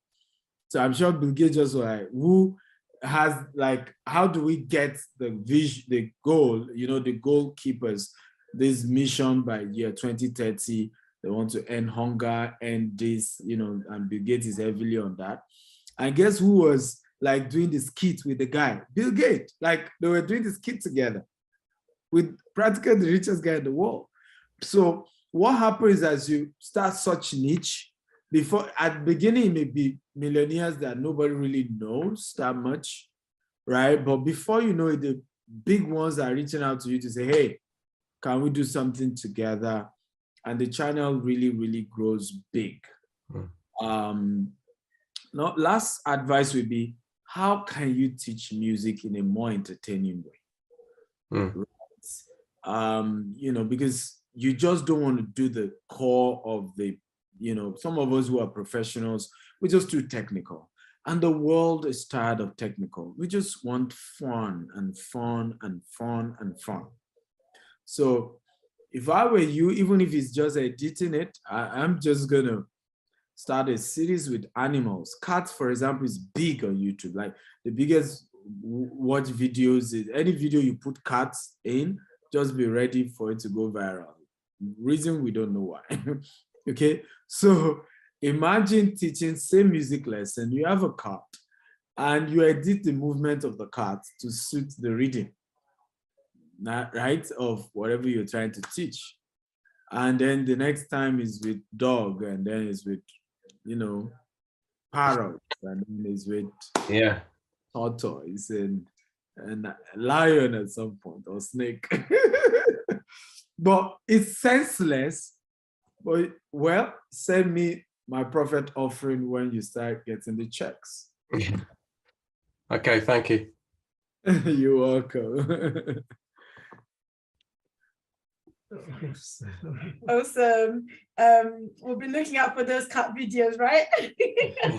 So I'm sure Bill Gates just was like, who has, how do we get the vision, the goal, the goalkeepers, this mission by year 2030, they want to end hunger, end this, and Bill Gates is heavily on that. And guess who was doing this skit with the guy? Bill Gates. They were doing this skit together with practically the richest guy in the world. So what happens as you start such niche, before at the beginning, it may be millionaires that nobody really knows that much, right? But before you know it, the big ones are reaching out to you to say, hey, can we do something together? And the channel really, really grows big. Now, last advice would be, how can you teach music in a more entertaining way? Right? Because you just don't want to do the core of the, some of us who are professionals, we're just too technical. And the world is tired of technical. We just want fun and fun and fun and fun. So if I were you, even if it's just editing it, I'm just gonna start a series with animals. Cats, for example, is big on YouTube. Like the biggest watch videos is any video you put cats in, just be ready for it to go viral. Reason we don't know why. Okay, so imagine teaching same music lesson. You have a cat, and you edit the movement of the cat to suit the reading, right, of whatever you're trying to teach. And then the next time is with dog, and then it's with, parrot, and then it's with tortoise and a lion at some point, or snake. But it's senseless. But well, send me my profit offering when you start getting the checks. Okay, thank you. You're welcome. Awesome. We'll be looking out for those cat videos, right?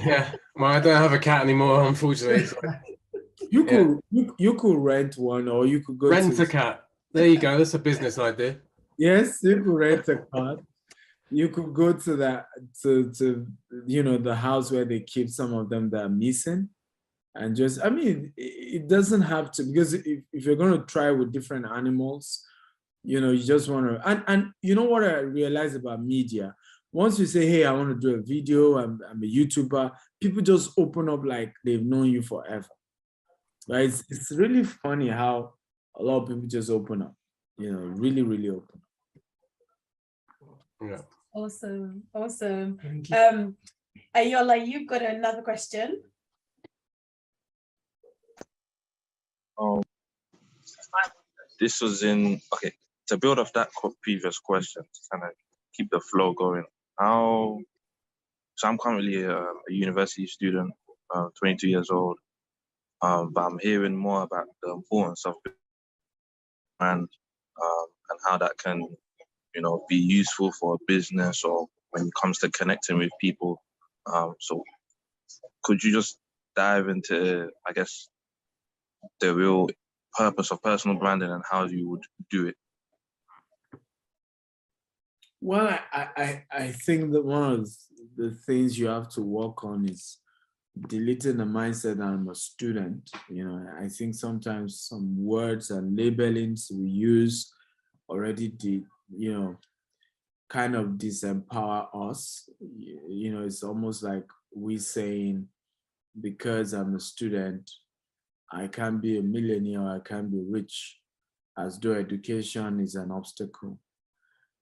Yeah, well, I don't have a cat anymore, unfortunately. So. You could rent one, or you could go rent a cat. There you go. That's a business idea. Yes, you could rent a cat. You could go to that to the house where they keep some of them that are missing, and just, I mean, it doesn't have to, because if you're going to try with different animals, you just want to, and you know what I realized about media, once you say, hey, I want to do a video, I'm a YouTuber, people just open up like they've known you forever, right? It's really funny how a lot of people just open up, really, really open up. Yeah. Awesome. Ayola, you've got another question. This was to build off that previous question, to kind of keep the flow going. So I'm currently a university student, 22 years old, but I'm hearing more about the importance of brand and how that can, be useful for a business or when it comes to connecting with people. So could you just dive into, I guess, the real purpose of personal branding and how you would do it? Well, I think that one of the things you have to work on is deleting the mindset that I'm a student. I think sometimes some words and labelings we use already kind of disempower us. It's almost like we saying, because I'm a student, I can't be a millionaire, I can't be rich, as though education is an obstacle,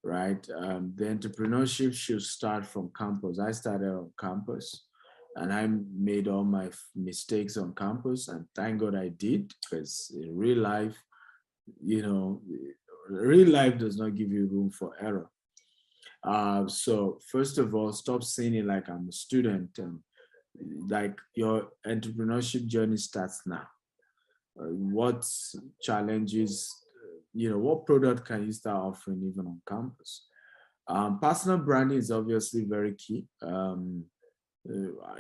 right? The entrepreneurship should start from campus. I started on campus, and I made all my mistakes on campus, and thank God I did, because in real life, real life does not give you room for error. So first of all, stop saying it like I'm a student, and like your entrepreneurship journey starts now. What challenges, what product can you start offering even on campus? Personal branding is obviously very key.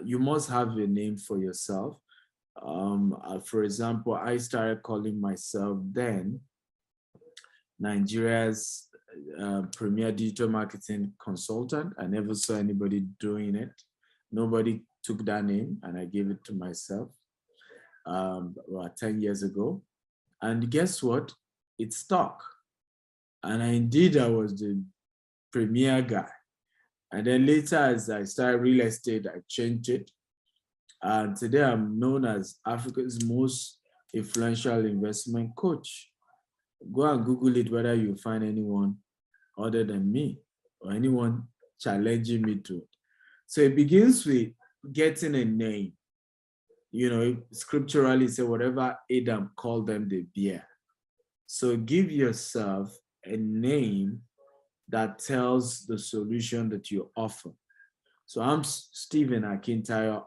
You must have a name for yourself. For example, I started calling myself then Nigeria's premier digital marketing consultant. I never saw anybody doing it. Nobody took that name, and I gave it to myself about 10 years ago. And guess what? It stuck. And I was the premier guy. And then later, as I started real estate, I changed it. And today I'm known as Africa's most influential investment coach. Go and Google it, whether you find anyone other than me or anyone challenging me to it. So it begins with getting a name. You know, scripturally say whatever Adam called them, they bear. So give yourself a name that tells the solution that you offer. So I'm Stephen Akintayo.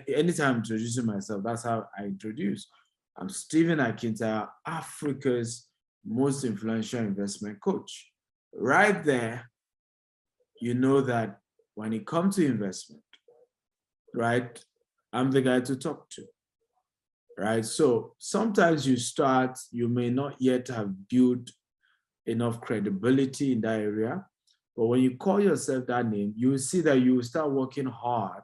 Anytime I'm introducing myself, that's how I introduce. I'm Stephen Akintayo, Africa's most influential investment coach. Right there, you know that when it comes to investment, right, I'm the guy to talk to, right? So sometimes you may not yet have built enough credibility in that area, but when you call yourself that name, you will see that you will start working hard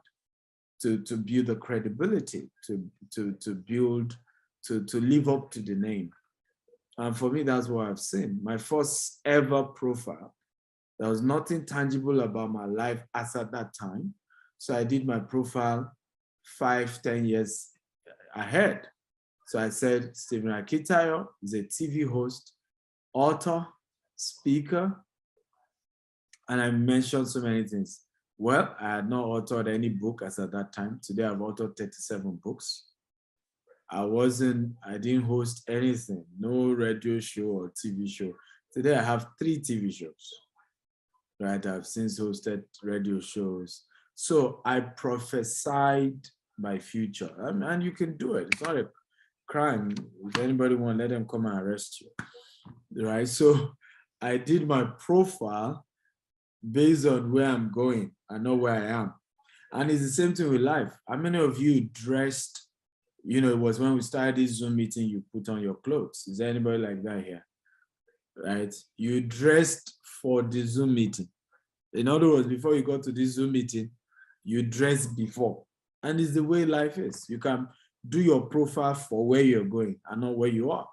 to build the credibility, to build, to live up to the name. And for me, that's what I've seen. My first ever profile, there was nothing tangible about my life as at that time. So I did my profile 5-10 years ahead. So I said, Stephen Akintayo is a TV host, author, speaker, and I mentioned so many things. Well, I had not authored any book as at that time. Today I've authored 37 books. I didn't host anything, no radio show or TV show. Today I have 3 TV shows, right? I've since hosted radio shows. So I prophesied my future, and you can do it. It's not a crime. If anybody wants, let them come and arrest you, right? So I did my profile based on where I'm going. I know where I am. And it's the same thing with life. How many of you dressed, you know, it was when we started this Zoom meeting, you put on your clothes. Is there anybody like that here? Right? You dressed for the Zoom meeting. In other words, before you got to this Zoom meeting, you dressed before. And it's the way life is. You can do your profile for where you're going and not where you are.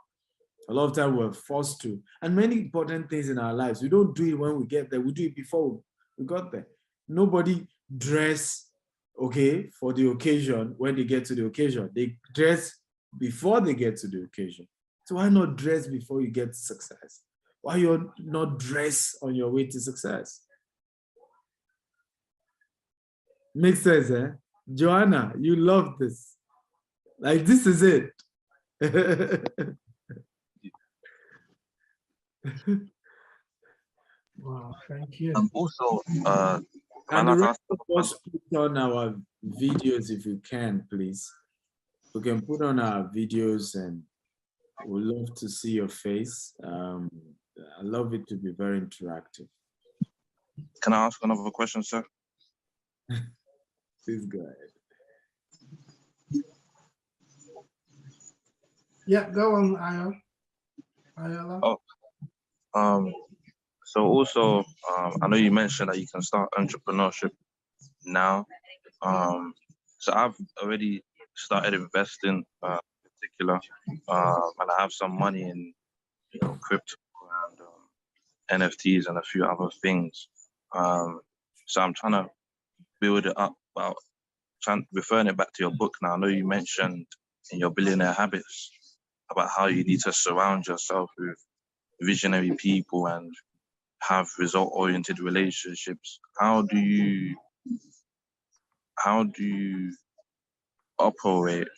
A lot of time we're forced to. And many important things in our lives, we don't do it when we get there. We do it before we got there. Nobody dress, okay, for the occasion when they get to the occasion. They dress before they get to the occasion. So why not dress before you get to success? Why you not dress on your way to success? Makes sense, eh? Joanna, you love this. Like, this is it. Wow, thank you. Also, and the rest of us put on our videos if you can, please. We can put on our videos and we'd love to see your face. I love it to be very interactive. Can I ask another question, sir? Please go ahead. Yeah, go on, Ayola. Oh, so also, I know you mentioned that you can start entrepreneurship now. So I've already started investing, in particular, and I have some money in, you know, crypto and NFTs and a few other things. So I'm trying to build it up. About referring it back to your book now. I know you mentioned in your Billionaire Habits about how you need to surround yourself with visionary people and have result-oriented relationships. How do you operate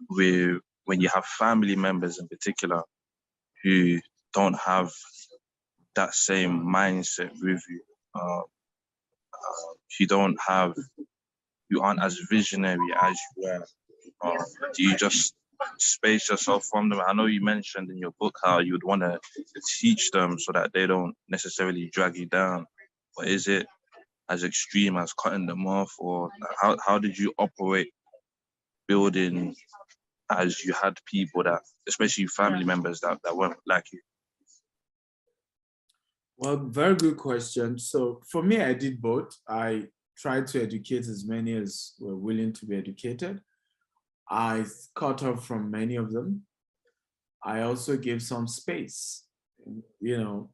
with when you have family members in particular who don't have that same mindset with you? You aren't as visionary as you were. Do you just space yourself from them? I know you mentioned in your book how you would want to teach them so that they don't necessarily drag you down, but is it as extreme as cutting them off, or how did you operate building as you had people that, especially family members that weren't like you? Well, very good question. So for me, I did both. I tried to educate as many as were willing to be educated. I cut off from many of them. I also gave some space, you know,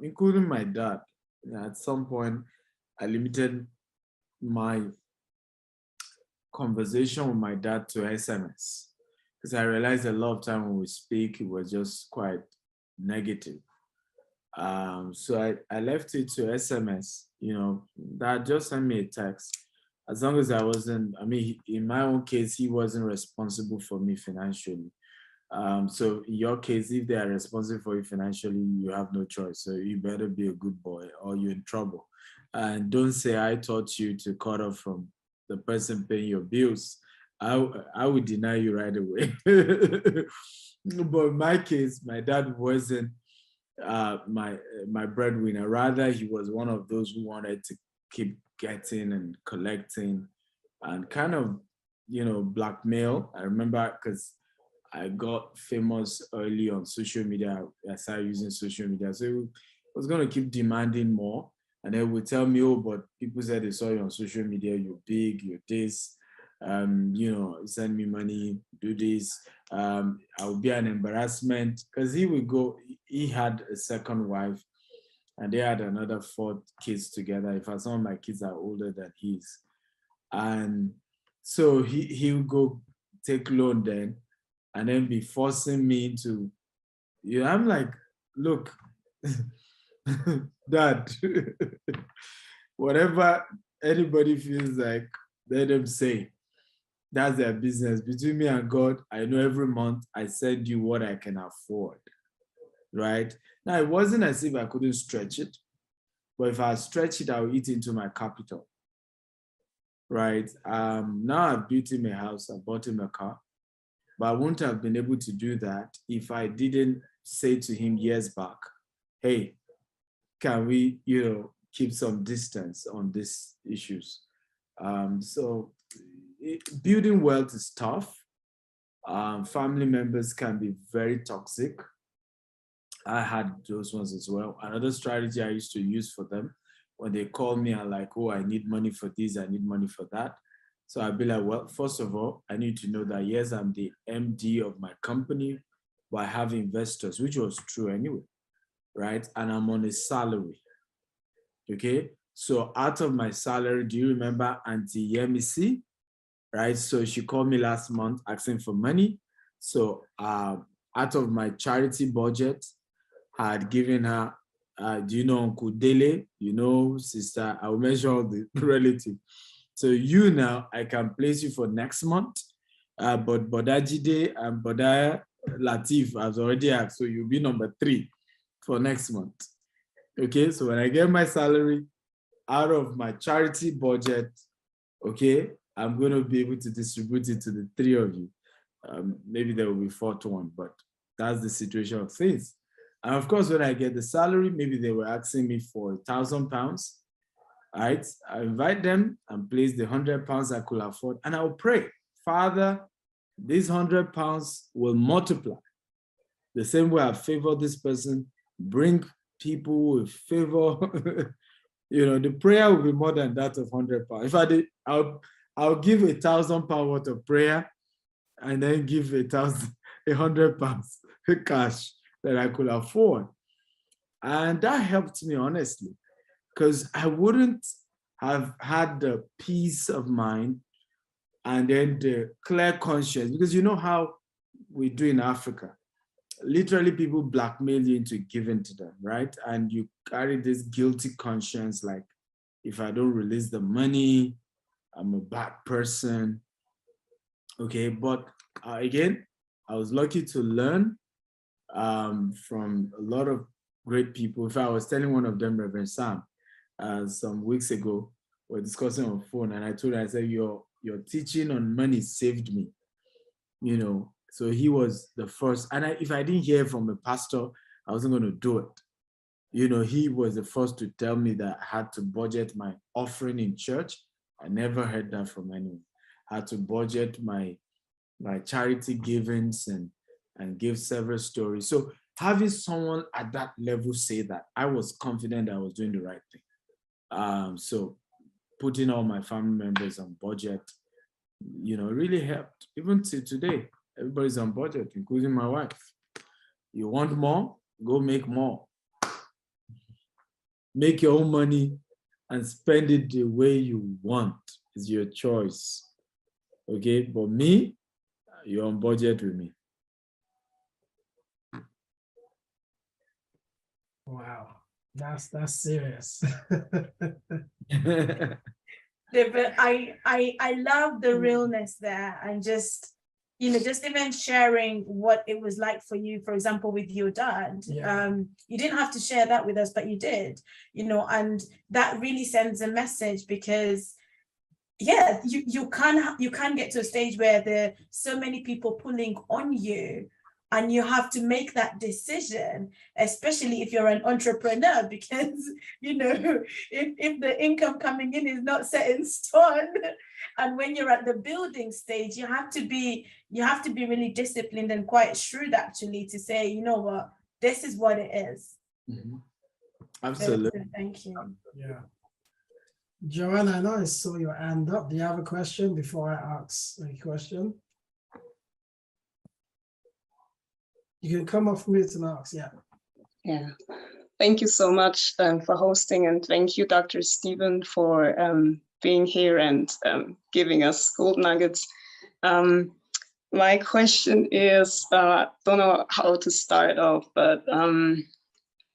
including my dad. At some point, I limited my conversation with my dad to SMS because I realized a lot of time when we speak, it was just quite negative. So I left it to SMS, that just sent me a text. As long as I wasn't, in my own case, he wasn't responsible for me financially. So in your case, if they are responsible for you financially, you have no choice. So you better be a good boy or you're in trouble. And don't say I taught you to cut off from the person paying your bills. I would deny you right away. But in my case, my dad wasn't my breadwinner. Rather, he was one of those who wanted to keep getting and collecting and kind of, blackmail. I remember because I got famous early on social media. I started using social media. So I was going to keep demanding more. And they would tell me, oh, but people said they saw you on social media, you're big, you're this, send me money, do this. I would be an embarrassment because he had a second wife and they had another 4 kids together. In fact, some of my kids are older than his. And so he would go take loan then and then be forcing me into, I'm like, look, Dad, whatever anybody feels like, let them say. That's their business. Between me and God, I know every month I send you what I can afford, right? Now, it wasn't as if I couldn't stretch it, but if I stretch it, I'll eat into my capital, right? Now I've built him a house, I bought him a car, but I wouldn't have been able to do that if I didn't say to him years back, hey, can we, keep some distance on these issues? So building wealth is tough. Family members can be very toxic. I had those ones as well. Another strategy I used to use for them when they call me and like, oh, I need money for this, I need money for that. So I'd be like, well, first of all, I need to know that yes, I'm the MD of my company, but I have investors, which was true anyway, right? And I'm on a salary. Okay, so out of my salary, do you remember Auntie Yemisi? Right, so she called me last month asking for money. So out of my charity budget, I had given her, do you know Uncle Dele? You know, sister, I will measure all the relative. So now, I can place you for next month, but Bodajide and Bodaya Latif has already asked, so you'll be number 3 for next month. Okay, so when I get my salary out of my charity budget, okay, I'm going to be able to distribute it to the 3 of you. Maybe there will be 4th one, but that's the situation of things. And of course, when I get the salary, maybe they were asking me for £1,000. Right? I invite them and place the £100 I could afford, and I'll pray, Father, these £100 will multiply. The same way I favor this person, bring people with favor. The prayer will be more than that of £100. If I did, I'll give £1,000 worth of prayer and then give £100 cash that I could afford. And that helped me, honestly, because I wouldn't have had the peace of mind and then the clear conscience, because you know how we do in Africa. Literally, people blackmail you into giving to them, right? And you carry this guilty conscience, like, if I don't release the money, I'm a bad person. Okay, but again, I was lucky to learn from a lot of great people. If I was telling one of them, Reverend Sam, some weeks ago, we were discussing on phone, and I told her, I said, your teaching on money saved me, So he was the first, and if I didn't hear from a pastor, I wasn't going to do it. He was the first to tell me that I had to budget my offering in church. I never heard that from anyone. I had to budget my charity givings and give several stories. So having someone at that level say that, I was confident I was doing the right thing. So putting all my family members on budget, really helped. Even till today, everybody's on budget, including my wife. You want more? Go make more. Make your own money and spend it the way you want. It's your choice. Okay, but me, you're on budget with me. Wow, that's serious. But I love the realness there, and just, you know, just even sharing what it was like for you, for example, with your dad. Yeah. You didn't have to share that with us, but you did, you know, and that really sends a message, because yeah, you can get to a stage where there are so many people pulling on you, and you have to make that decision, especially if you're an entrepreneur, because you know, if the income coming in is not set in stone, and when you're at the building stage, you have to be really disciplined and quite shrewd, actually, to say, you know what, this is what it is. Absolutely. So thank you. Yeah. Joanna, I know I saw your hand up. Do you have a question before I ask a question? You can come off mute and ask, yeah. Yeah, thank you so much for hosting, and thank you, Dr. Stephen, for being here and giving us gold nuggets. My question is, don't know how to start off, but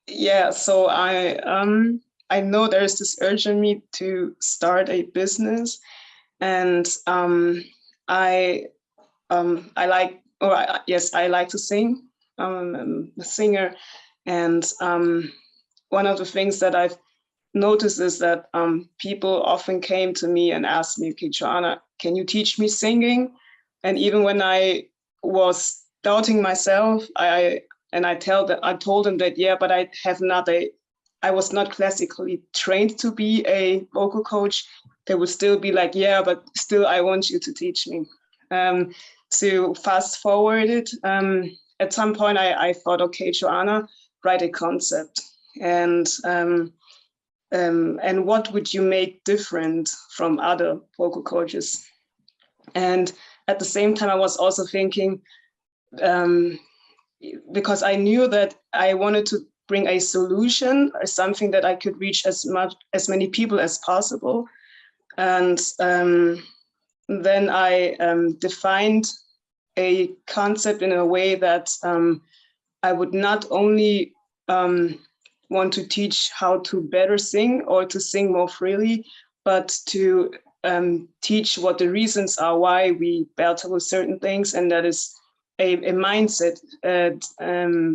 yeah, so I know there's this urge in me to start a business, and I like, yes, I like to sing. I'm a singer, and one of the things that I've noticed is that people often came to me and asked me, okay, Joanna, can you teach me singing? And even when I was doubting myself, I told them that, yeah, but I was not classically trained to be a vocal coach. They would still be like, yeah, but still, I want you to teach me. To fast forward it, at some point I thought, okay, Joanna, write a concept, and what would you make different from other vocal coaches? And at the same time, I was also thinking, because I knew that I wanted to bring a solution or something that I could reach as many people as possible. And then I defined a concept in a way that I would not only want to teach how to better sing or to sing more freely, but to teach what the reasons are why we battle with certain things, and that is a mindset.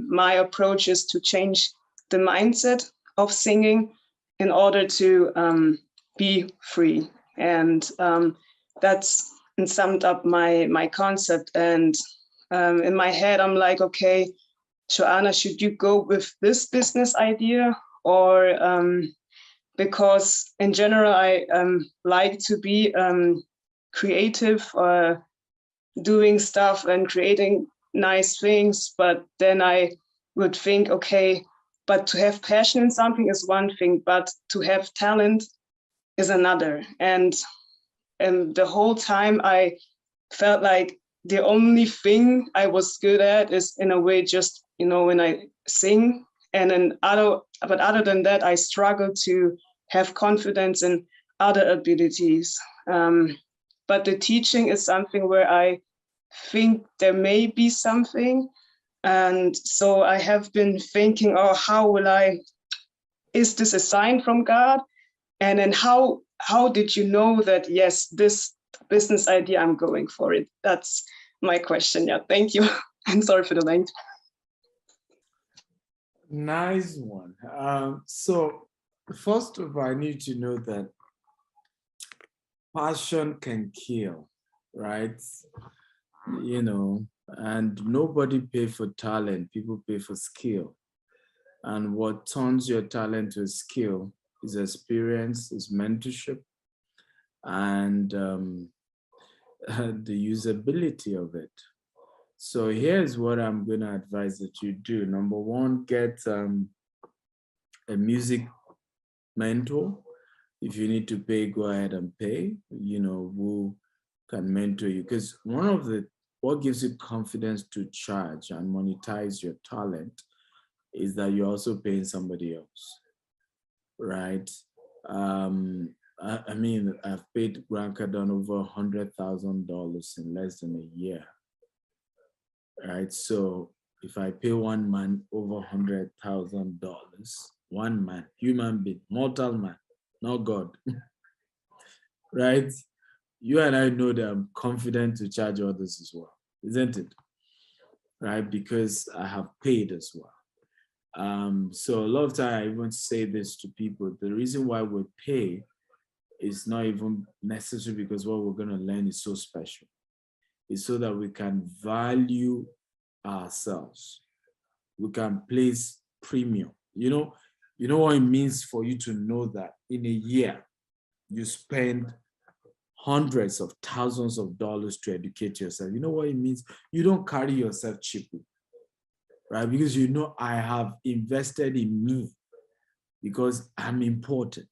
My approach is to change the mindset of singing in order to be free, and that's summed up my concept. And in my head, I'm like, okay, Joanna, should you go with this business idea, or because in general I like to be creative, doing stuff and creating nice things, but then I would think, okay, but to have passion in something is one thing, but to have talent is another. And the whole time I felt like the only thing I was good at is, in a way, just, you know, when I sing. And then but other than that, I struggle to have confidence in other abilities. But the teaching is something where I think there may be something. And so I have been thinking, oh, is this a sign from God? And then how did you know that, yes, this business idea, I'm going for it? That's my question. Yeah, thank you. I'm sorry for the length. Nice one. So first of all, I need to know that passion can kill, right? You know, and nobody pay for talent, people pay for skill. And what turns your talent to a skill is experience, is mentorship, and the usability of it. So here's what I'm going to advise that you do. Number one, get a music mentor. If you need to pay, go ahead and pay, you know, who can mentor you. Because what gives you confidence to charge and monetize your talent is that you're also paying somebody else, right? I mean, I've paid Grant Cardone over $100,000 in less than a year, right? So if I pay one man over $100,000, one man, human being, mortal man, not God, right? You and I know that I'm confident to charge others as well, isn't it? Right? Because I have paid as well. So a lot of time I even say this to people, the reason why we pay is not even necessary because what we're going to learn is so special. It's so that we can value ourselves. We can place premium. You know what it means for you to know that in a year, you spend hundreds of thousands of dollars to educate yourself. You know what it means? You don't carry yourself cheaply, right? Because you know I have invested in me because I'm important,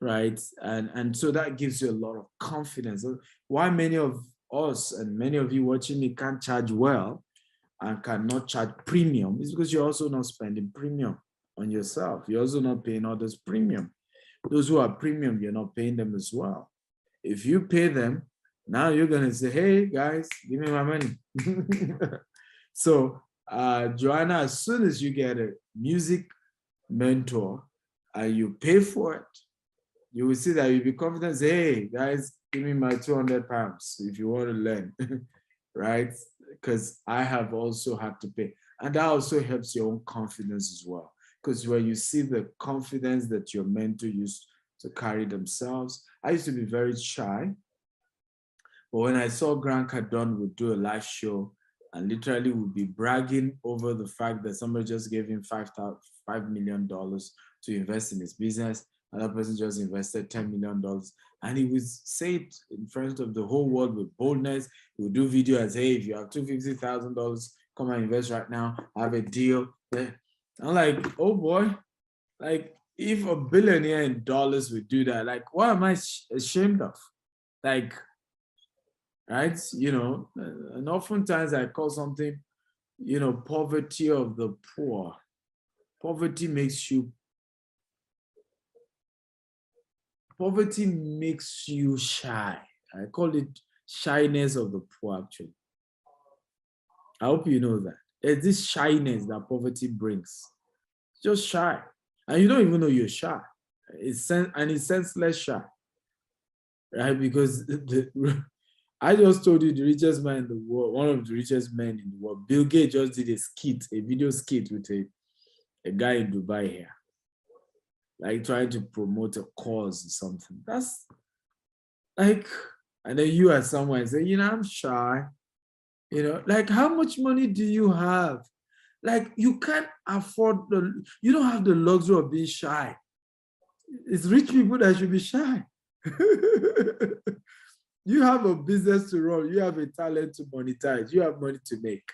right? And so that gives you a lot of confidence. Why many of us and many of you watching me can't charge well and cannot charge premium is because you're also not spending premium on yourself. You're also not paying others premium. Those who are premium, you're not paying them as well. If you pay them, now you're going to say, hey, guys, give me my money. So, Joanna, as soon as you get a music mentor and you pay for it, you will see that you'll be confident and say, hey, guys, give me my 200 pounds if you want to learn, right? Because I have also had to pay. And that also helps your own confidence as well. Because when you see the confidence that your mentor used to carry themselves, I used to be very shy. But when I saw Grant Cardone would do a live show and literally would be bragging over the fact that somebody just gave him $5 million to invest in his business, another person just invested $10 million, and he would say it in front of the whole world with boldness. He would do video as, hey, if you have $250,000, come and invest right now, I have a deal. I'm like, oh boy, like if a billionaire in dollars would do that, like what am I ashamed of? Like, right? And oftentimes I call something, poverty of the poor. Poverty makes you shy. I call it shyness of the poor, actually. I hope you know that. There's this shyness that poverty brings. Just shy. And you don't even know you're shy. It's senseless shy. Right? Because I just told you the richest man in the world, one of the richest men in the world, Bill Gates just did a video skit with a guy in Dubai here. Like trying to promote a cause or something. That's like, and then you are someone and say, I'm shy. Like how much money do you have? Like you can't afford you don't have the luxury of being shy. It's rich people that should be shy. You have a business to run, you have a talent to monetize, you have money to make.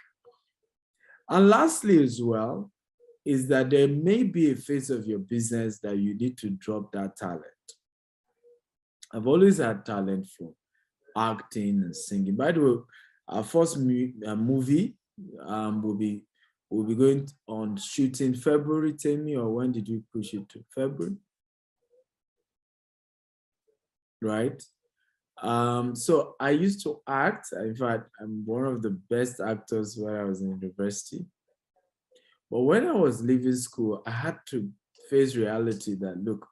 And lastly as well, is that there may be a phase of your business that you need to drop that talent. I've always had talent for acting and singing. By the way, our first movie will be going on shooting February, Tammy, or when did you push it to? February? Right? So I used to act. In fact, I'm one of the best actors when I was in university. But when I was leaving school, I had to face reality that, look,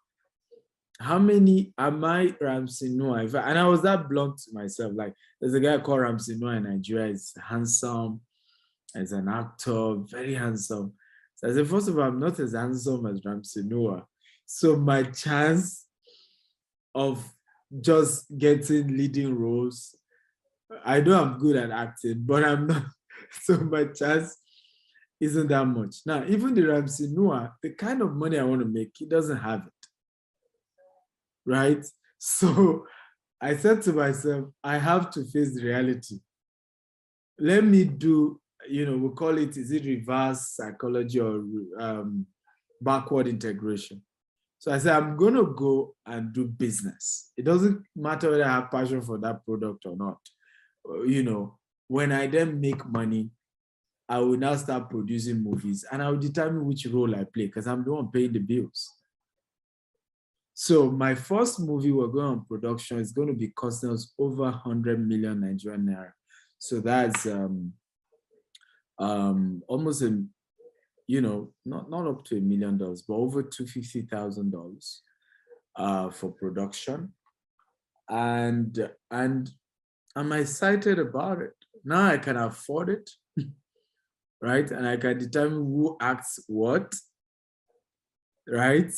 how many am I Ramsey Noah? And I was that blunt to myself. Like, there's a guy called Ramsey Noah in Nigeria. He's handsome, as an actor, very handsome. So I said, first of all, I'm not as handsome as Ramsey Noah. So my chance of just getting leading roles, I know I'm good at acting, but I'm not. So my chance isn't that much. Now, even the Ramsey Noah, the kind of money I want to make, he doesn't have it. Right? So I said to myself, I have to face the reality. Let me do, we call it, is it reverse psychology or backward integration? So I said, I'm going to go and do business. It doesn't matter whether I have passion for that product or not. When I then make money, I will now start producing movies and I will determine which role I play because I'm the one paying the bills. So my first movie we're going on production is going to be costing us over 100 million Nigerian naira. So that's almost a, you know, not up to $1 million, but over $250,000 for production. And I'm excited about it. Now I can afford it, right? And I can determine who acts what, right?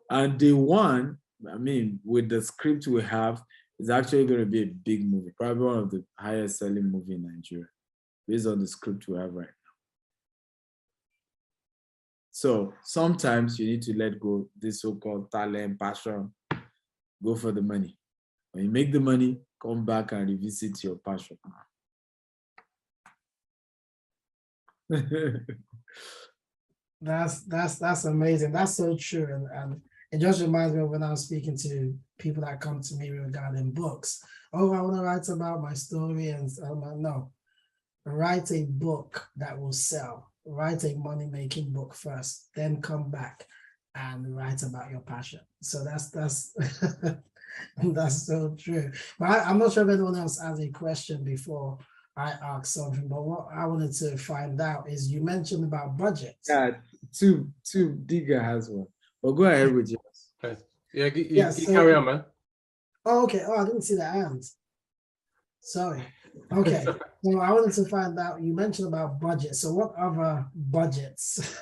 And day one, I mean, with the script we have, it's actually going to be a big movie, probably one of the highest selling movie in Nigeria, based on the script we have right now. So sometimes you need to let go this so-called talent, passion, go for the money. When you make the money, come back and revisit your passion. That's amazing. That's so true. And it just reminds me of when I was speaking to people that come to me regarding books. Oh, I want to write about my story. And I'm like, no, write a book that will sell. Write a money-making book first, then come back and write about your passion. So that's that's so true. But I'm not sure if anyone else has a question before I ask something, but what I wanted to find out is you mentioned about budgets. Yeah, two Digger has one. But go ahead with yours. Okay. Yeah, you carry on, man. Oh, okay. Oh, I didn't see the hand. Sorry. Okay. So I wanted to find out, you mentioned about budget. So what other budgets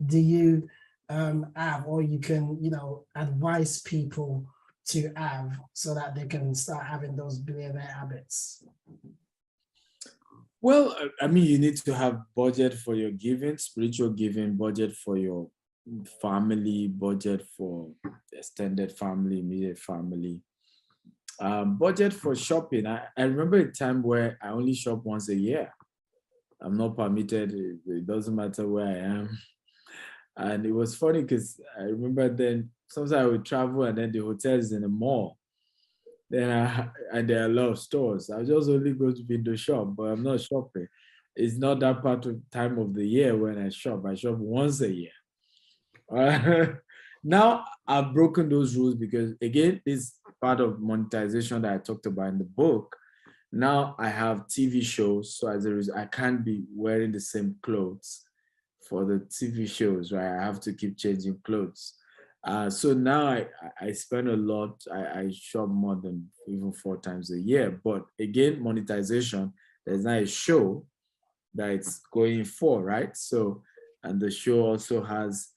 do you have, or you can, you know, advise people to have so that they can start having those billionaire habits? Well, I mean, you need to have budget for your giving, spiritual giving, budget for your family, budget for extended family, immediate family. Budget for shopping. I remember a time where I only shop once a year. I'm not permitted. It doesn't matter where I am. And it was funny because I remember then sometimes I would travel and then the hotel is in the mall. Then and there are a lot of stores. I just only go to window shop, but I'm not shopping. It's not that part of time of the year when I shop. I shop once a year. Now I've broken those rules because again, it's part of monetization that I talked about in the book. Now I have TV shows, so as a result, I can't be wearing the same clothes for the TV shows, right? I have to keep changing clothes. So now I spend a lot. I shop more than even 4 times a year. But again, monetization, there's not a show that it's going for, right? So, and the show also has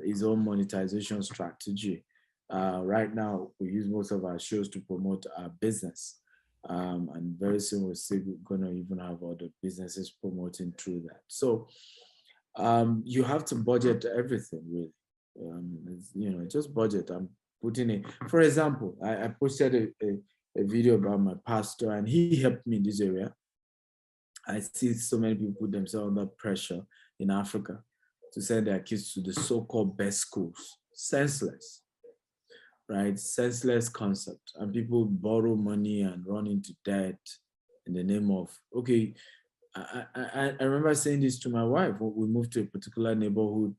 its own monetization strategy. Right now, we use most of our shows to promote our business. And very soon we're still going to even have other businesses promoting through that. So you have to budget everything, really. You know, just budget. I'm putting it, for example, I posted a video about my pastor and he helped me in this area. I see so many people put themselves under pressure in Africa to send their kids to the so-called best schools. Senseless, right? Senseless concept. And people borrow money and run into debt in the name of, okay, I remember saying this to my wife when we moved to a particular neighborhood.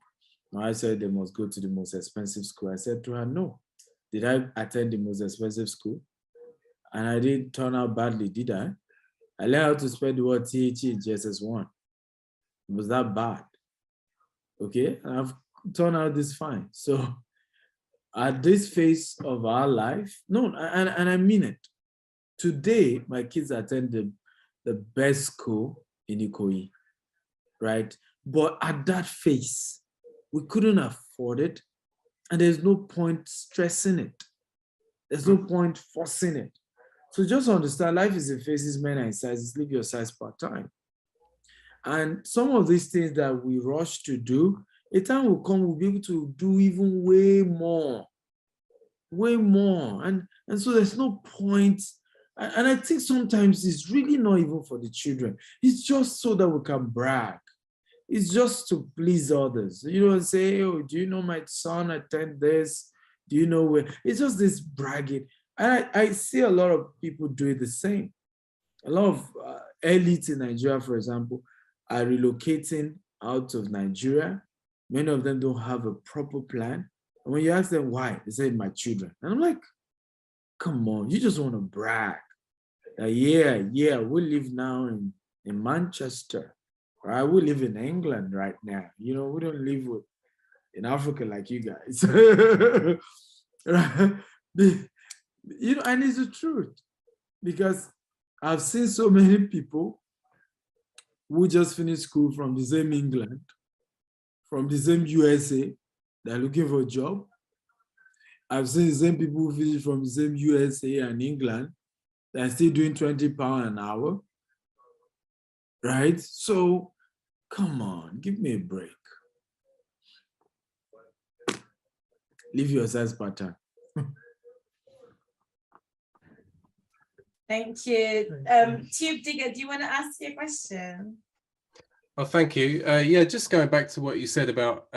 My wife said they must go to the most expensive school. I said to her, no. Did I attend the most expensive school? And I didn't turn out badly, did I? I learned how to spell the word THE in GSS1. Was that bad? Okay, and I've turned out this fine. So at this phase of our life, no, and I mean it. Today, my kids attend the best school in Ikoyi, right? But at that phase, we couldn't afford it. And there's no point stressing it. There's no point forcing it. So just understand life is in phases, men and sizes, live your size part-time. And some of these things that we rush to do, a time will come, we'll be able to do even way more. And so there's no point. And I think sometimes it's really not even for the children. It's just so that we can brag. It's just to please others. You know, say, oh, do you know my son attend this? Do you know where? It's just this bragging. And I see a lot of people doing the same. A lot of elites in Nigeria, for example, are relocating out of Nigeria. Many of them don't have a proper plan. And when you ask them why, they say, my children. And I'm like, come on, you just want to brag. Yeah, we live now in in Manchester, right? We live in England right now. You know, we don't live in Africa like you guys. Right? You know, and it's the truth, because I've seen so many people who just finished school from the same England, from the same USA, they're looking for a job. I've seen the same people who finish from the same USA and England, they're still doing £20 an hour, right? So come on, give me a break. Leave your size pattern. Thank you. Tube Digger, do you want to ask your question? Oh, thank you. Yeah, just going back to what you said about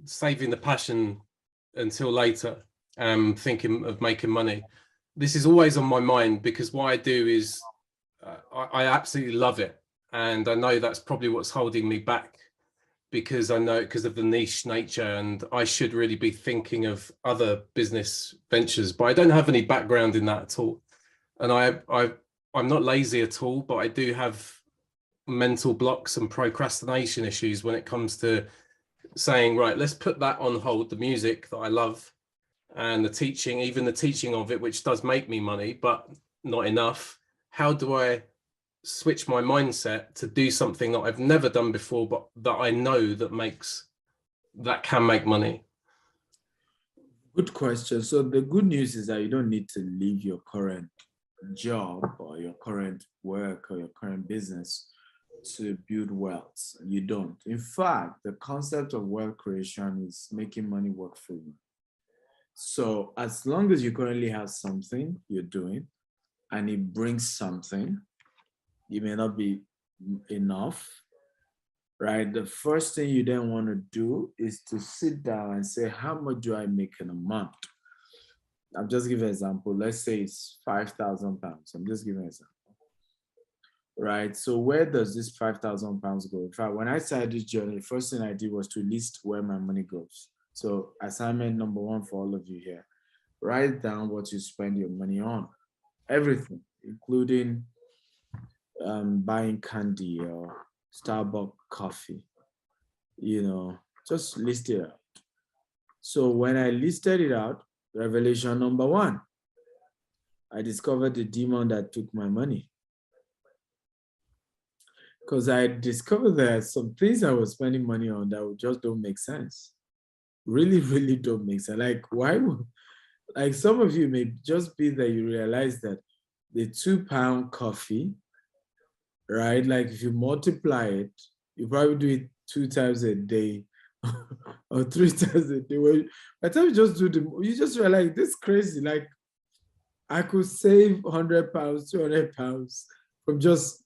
saving the passion until later, thinking of making money. This is always on my mind, because what I do is I absolutely love it. And I know that's probably what's holding me back, because I know, because of the niche nature, and I should really be thinking of other business ventures, but I don't have any background in that at all. And I'm not lazy at all, but I do have mental blocks and procrastination issues when it comes to saying, right, let's put that on hold, the music that I love and the teaching, even the teaching of it, which does make me money, but not enough. How do I switch my mindset to do something that I've never done before, but that I know that can make money? Good question. So the good news is that you don't need to leave your current job or your current work or your current business to build wealth. You don't. In fact, the concept of wealth creation is making money work for you. So as long as you currently have something you're doing and it brings something, it may not be enough, right? The first thing you then want to do is to sit down and say, how much do I make in a month? I'm just giving an example. Let's say it's £5,000. I'm just giving an example. Right. So where does this £5,000 go? In fact, when I started this journey, the first thing I did was to list where my money goes. So assignment number one for all of you here, write down what you spend your money on. Everything, including buying candy or Starbucks coffee, you know, just list it out. So when I listed it out, revelation number one, I discovered the demon that took my money. Because I discovered that some things I was spending money on that just don't make sense. Really, really don't make sense. Like, why would, like, some of you may just be that you realize that the £2 coffee, right? Like, if you multiply it, you probably do it 2 times a day or 3 times a day. By the time you just do you just realize this is crazy. Like, I could save £100, £200 from just,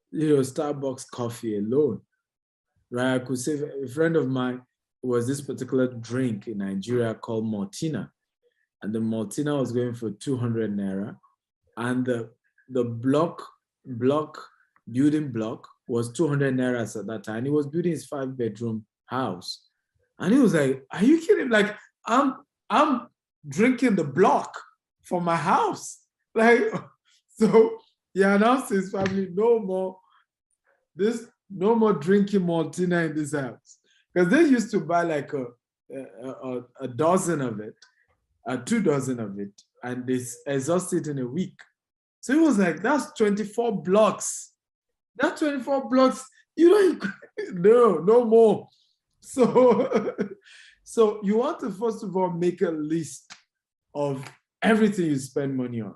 you know, Starbucks coffee alone, right? I could save. A friend of mine was this particular drink in Nigeria called Maltina, and the Maltina was going for 200 naira, and the building block was 200 naira at that time. He was building his 5-bedroom house, and he was like, "Are you kidding? Like, I'm drinking the block for my house, like." So he announced to his family, no more drinking Maltina in this house. Because they used to buy like a dozen of it, 2 dozen of it, and they exhaust it in a week. So it was like, that's 24 blocks. That 24 blocks, you don't, no more. So, so you want to first of all make a list of everything you spend money on.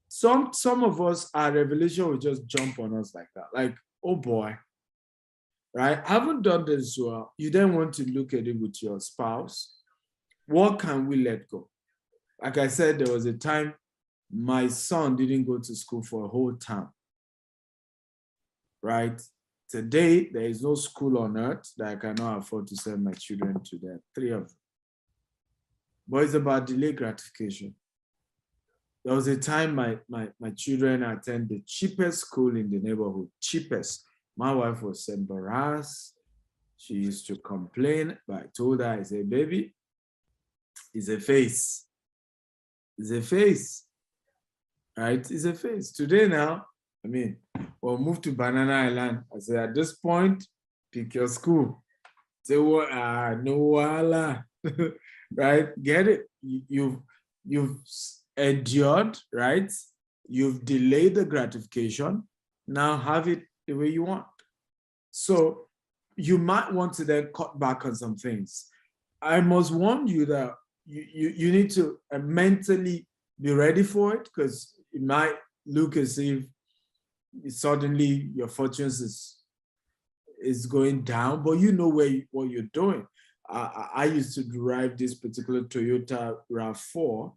Some of us, our revelation will just jump on us like that. Like, oh boy, right? I haven't done this well. You then want to look at it with your spouse. What can we let go? Like I said, there was a time my son didn't go to school for a whole term, right? Today, there is no school on earth that I cannot afford to send my children to. There 3 of them. But it's about delayed gratification. There was a time my children attend the cheapest school in the neighborhood, cheapest. My wife was embarrassed. She used to complain, but I told her, I said, baby, it's a phase. It's a phase, right? It's a phase. Today now, I mean, we'll move to Banana Island. I say at this point, pick your school. Say what? No wala, right? Get it? You've endured, right? You've delayed the gratification. Now have it the way you want. So you might want to then cut back on some things. I must warn you that you need to mentally be ready for it, because it might look as if suddenly your fortunes is going down, but you know what you're doing. I used to drive this particular Toyota RAV4.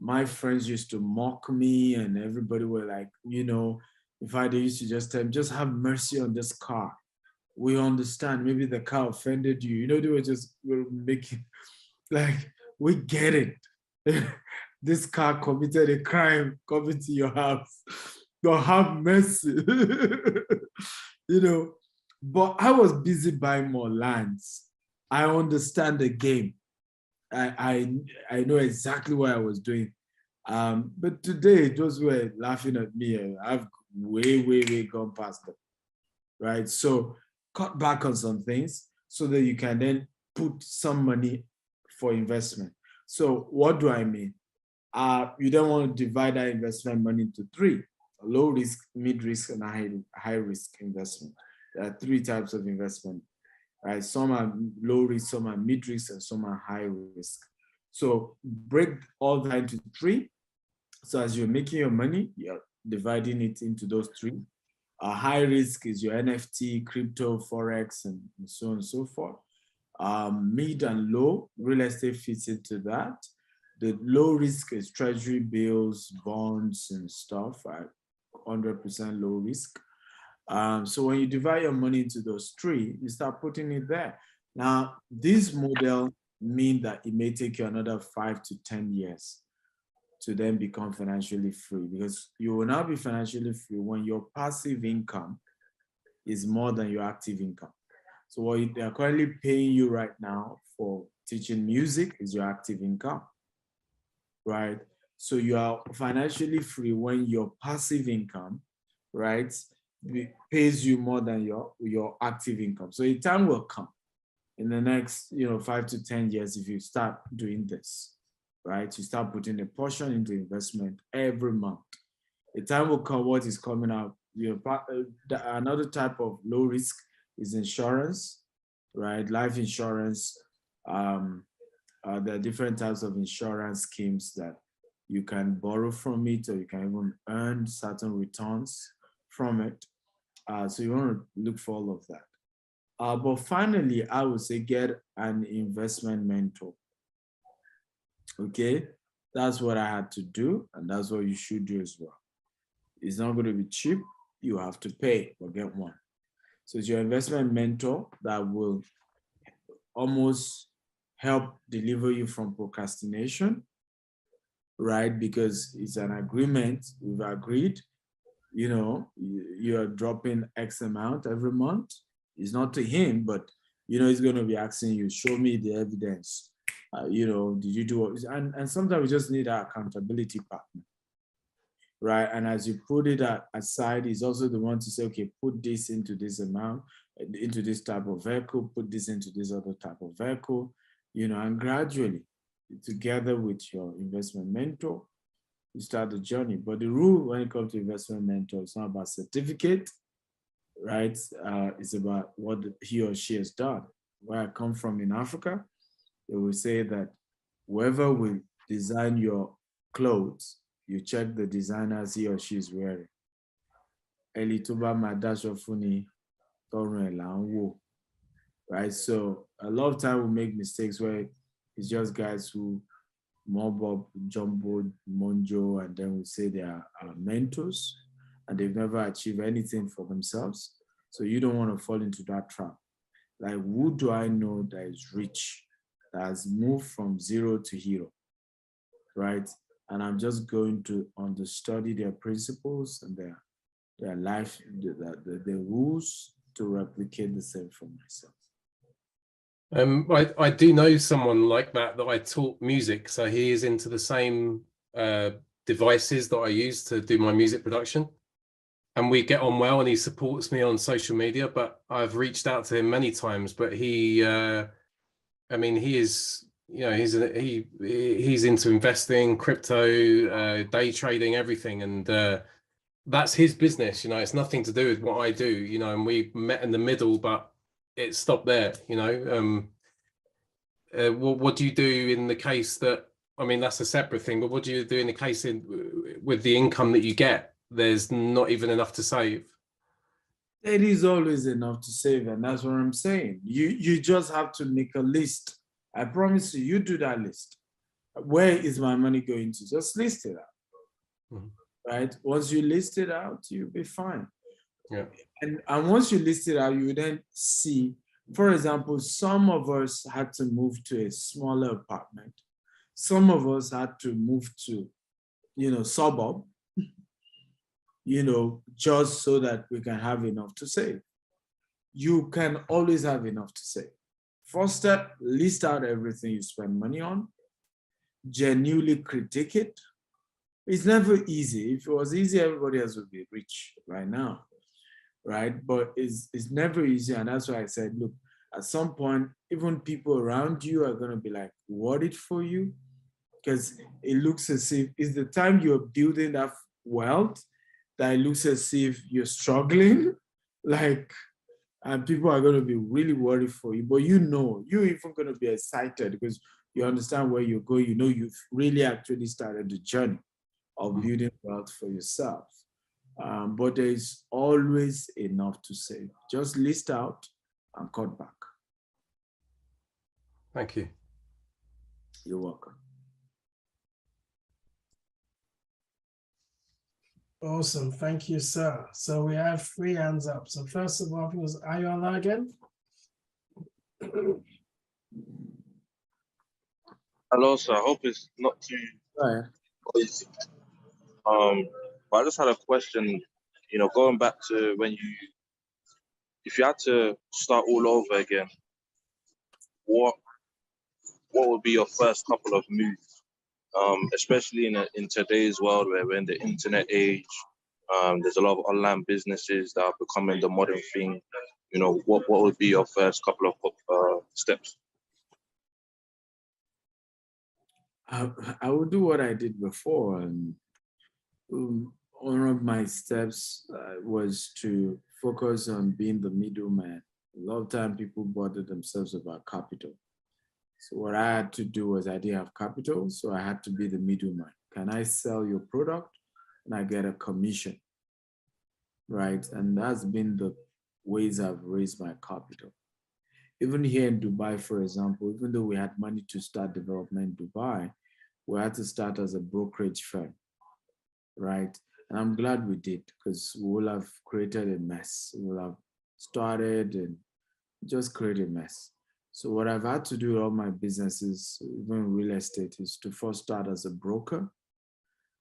My friends used to mock me, and everybody were like, you know, in fact, they used to just tell me, just have mercy on this car. We understand, maybe the car offended you. You know, they were making, like, we get it. This car committed a crime, coming to your house. Don't have mercy. You know, but I was busy buying more lands. I understand the game. I know exactly what I was doing. But today, those were laughing at me. And I've way gone past them, right? So cut back on some things so that you can then put some money for investment. So what do I mean? You don't want to divide that investment money into three: low risk, mid risk, and high risk investment. There are three types of investment, right? Some are low risk, some are mid risk, and some are high risk. So break all that into three. So as you're making your money, you're dividing it into those three. High risk is your NFT, crypto, Forex, and so on and so forth. Mid and low, real estate fits into that. The low risk is treasury bills, bonds, and stuff, right? 100% low risk. So when you divide your money into those three, you start putting it there. Now, this model means that it may take you another 5 to 10 years to then become financially free, because you will now be financially free when your passive income is more than your active income. So what they are currently paying you right now for teaching music is your active income, right? So you are financially free when your passive income, right, pays you more than your active income. So a time will come in the next 5 to 10 years, if you start doing this, right? You start putting a portion into investment every month. A time will come, what is coming out, another type of low risk is insurance, right? Life insurance. There are different types of insurance schemes that you can borrow from it, or you can even earn certain returns from it. So you want to look for all of that. But finally, I would say get an investment mentor. Okay, that's what I had to do, and that's what you should do as well. It's not going to be cheap. You have to pay, but get one. So it's your investment mentor that will almost help deliver you from procrastination, right? Because it's an agreement. We've agreed, you're dropping X amount every month. It's not to him, but he's going to be asking you, show me the evidence. Did you do what? And sometimes we just need our accountability partner, right? And as you put it aside, he's also the one to say, okay, put this into this amount, into this type of vehicle, put this into this other type of vehicle, and gradually, together with your investment mentor, you start the journey. But the rule when it comes to investment mentor, it's not about certificate, right? It's about what he or she has done. Where I come from in Africa, they will say that whoever will design your clothes, you check the designers he or she is wearing. Right? So a lot of time we make mistakes where it's just guys who mob up, jumbo, monjo, and then we say they are mentors, and they've never achieved anything for themselves. So you don't want to fall into that trap. Like, who do I know that is rich, that has moved from zero to hero, right? And I'm just going to understudy their principles and their life, the rules to replicate the same for myself. I do know someone like that I taught music, so he is into the same devices that I use to do my music production. And we get on well, and he supports me on social media, but I've reached out to him many times, but he, I mean, he is, you know, he's into investing, crypto, day trading, everything. And that's his business, you know, it's nothing to do with what I do, you know, and we met in the middle, but it stopped there, you know. What do you do in the case that, I mean, that's a separate thing, but what do you do in the case with the income that you get? There's not even enough to save. There is always enough to save, and that's what I'm saying. You just have to make a list. I promise you, you do that list. Where is my money going to? Just list it out, right? Once you list it out, you'll be fine. Yeah. And once you list it out, you then see, for example, some of us had to move to a smaller apartment. Some of us had to move to, you know, suburb, you know, just so that we can have enough to save. You can always have enough to save. First step, list out everything you spend money on, genuinely critique it. It's never easy. If it was easy, everybody else would be rich right now, right? But it's never easy, and that's why I said, look, at some point, even people around you are gonna be like worried for you, because it looks as if it's the time you're building that wealth that it looks as if you're struggling, like, and people are going to be really worried for you. But you know, you're even going to be excited because you understand where you're going. You know, you've really actually started the journey of building wealth for yourself. But there is always enough to save. Just list out and cut back. Thank you. You're welcome. Awesome, thank you, sir. So we have 3 hands up. So first of all, I think it was Ayola again. Hello, sir. I hope it's not too noisy. But I just had a question. You know, going back to when if you had to start all over again, what would be your first couple of moves? Especially in today's world where we're in the internet age, there's a lot of online businesses that are becoming the modern thing. You know, what would be your first couple of steps? I would do what I did before, and one of my steps was to focus on being the middleman. A lot of time people bother themselves about capital. So what I had to do was I didn't have capital, so I had to be the middleman. Can I sell your product and I get a commission, right? And that's been the ways I've raised my capital. Even here in Dubai, for example, even though we had money to start development in Dubai, we had to start as a brokerage firm, right? And I'm glad we did, because we will have created a mess. We will have started and just created a mess. So what I've had to do with all my businesses, even real estate, is to first start as a broker,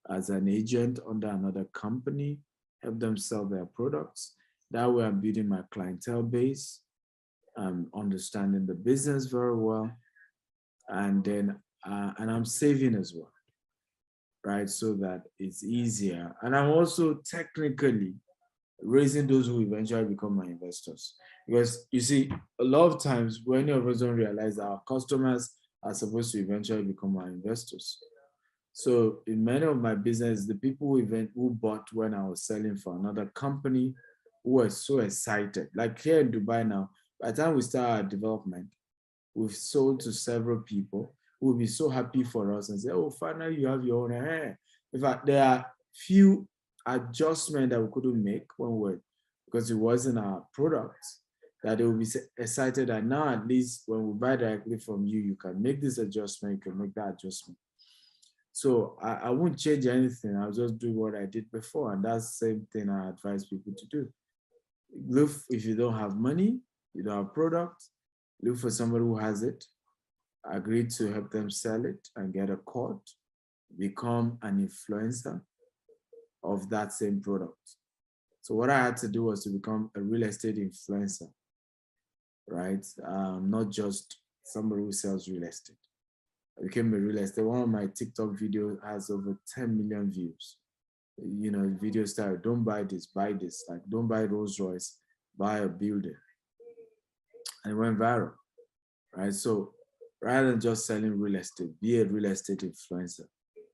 as an agent under another company, help them sell their products. That way I'm building my clientele base, understanding the business very well, and then and I'm saving as well, right? So that it's easier. And I'm also technically raising those who eventually become my investors. Because you see, a lot of times when of us don't realize that our customers are supposed to eventually become our investors. So in many of my business, the people who bought when I was selling for another company, who were so excited. Like here in Dubai now, by the time we start our development, we've sold to several people who will be so happy for us and say, oh, finally you have your own hair. In fact, there are few adjustments that we couldn't make because it wasn't our product, that they will be excited that now at least when we buy directly from you, you can make this adjustment, you can make that adjustment. So I won't change anything. I'll just do what I did before. And that's the same thing I advise people to do. Look, if you don't have money, you don't have product, look for somebody who has it, agree to help them sell it and get a cut, become an influencer of that same product. So what I had to do was to become a real estate influencer, right? Not just somebody who sells real estate. I became a real estate. One of my TikTok videos has over 10 million views. You know, video style, don't buy this, buy this. Like, don't buy Rolls Royce, buy a building. And it went viral, right? So rather than just selling real estate, be a real estate influencer.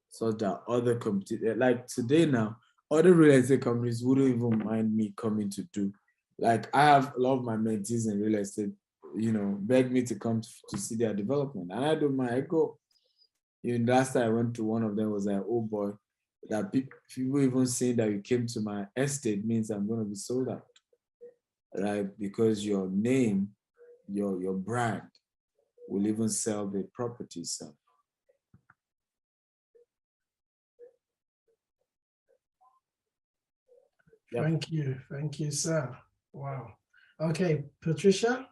So that other companies, like today now, other real estate companies wouldn't even mind me coming to do. Like, I have a lot of my mentees in real estate, you know, beg me to come to see their development. And I don't mind, I go. Even last time I went to one of them was like, oh boy, that people even saying that you came to my estate means I'm going to be sold out, right? Because your name, your brand will even sell the property itself. Yep. Thank you, sir. Wow. Okay, Patricia.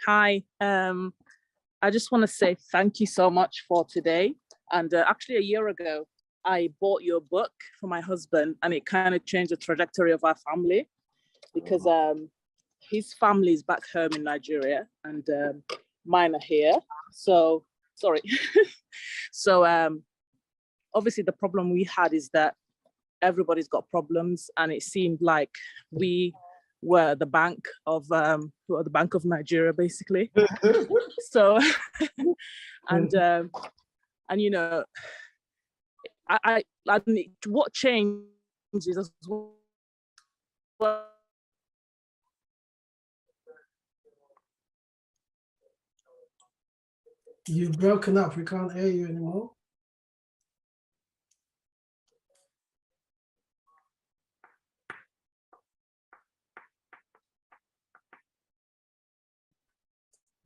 Hi. I just want to say thank you so much for today. And actually, a year ago, I bought your book for my husband, and it kind of changed the trajectory of our family because his family is back home in Nigeria, and mine are here. So sorry. So obviously, the problem we had is that everybody's got problems, and it seemed like we were the Bank of Nigeria, basically. So, and you know, I what changes as well. You've broken up. We can't hear you anymore.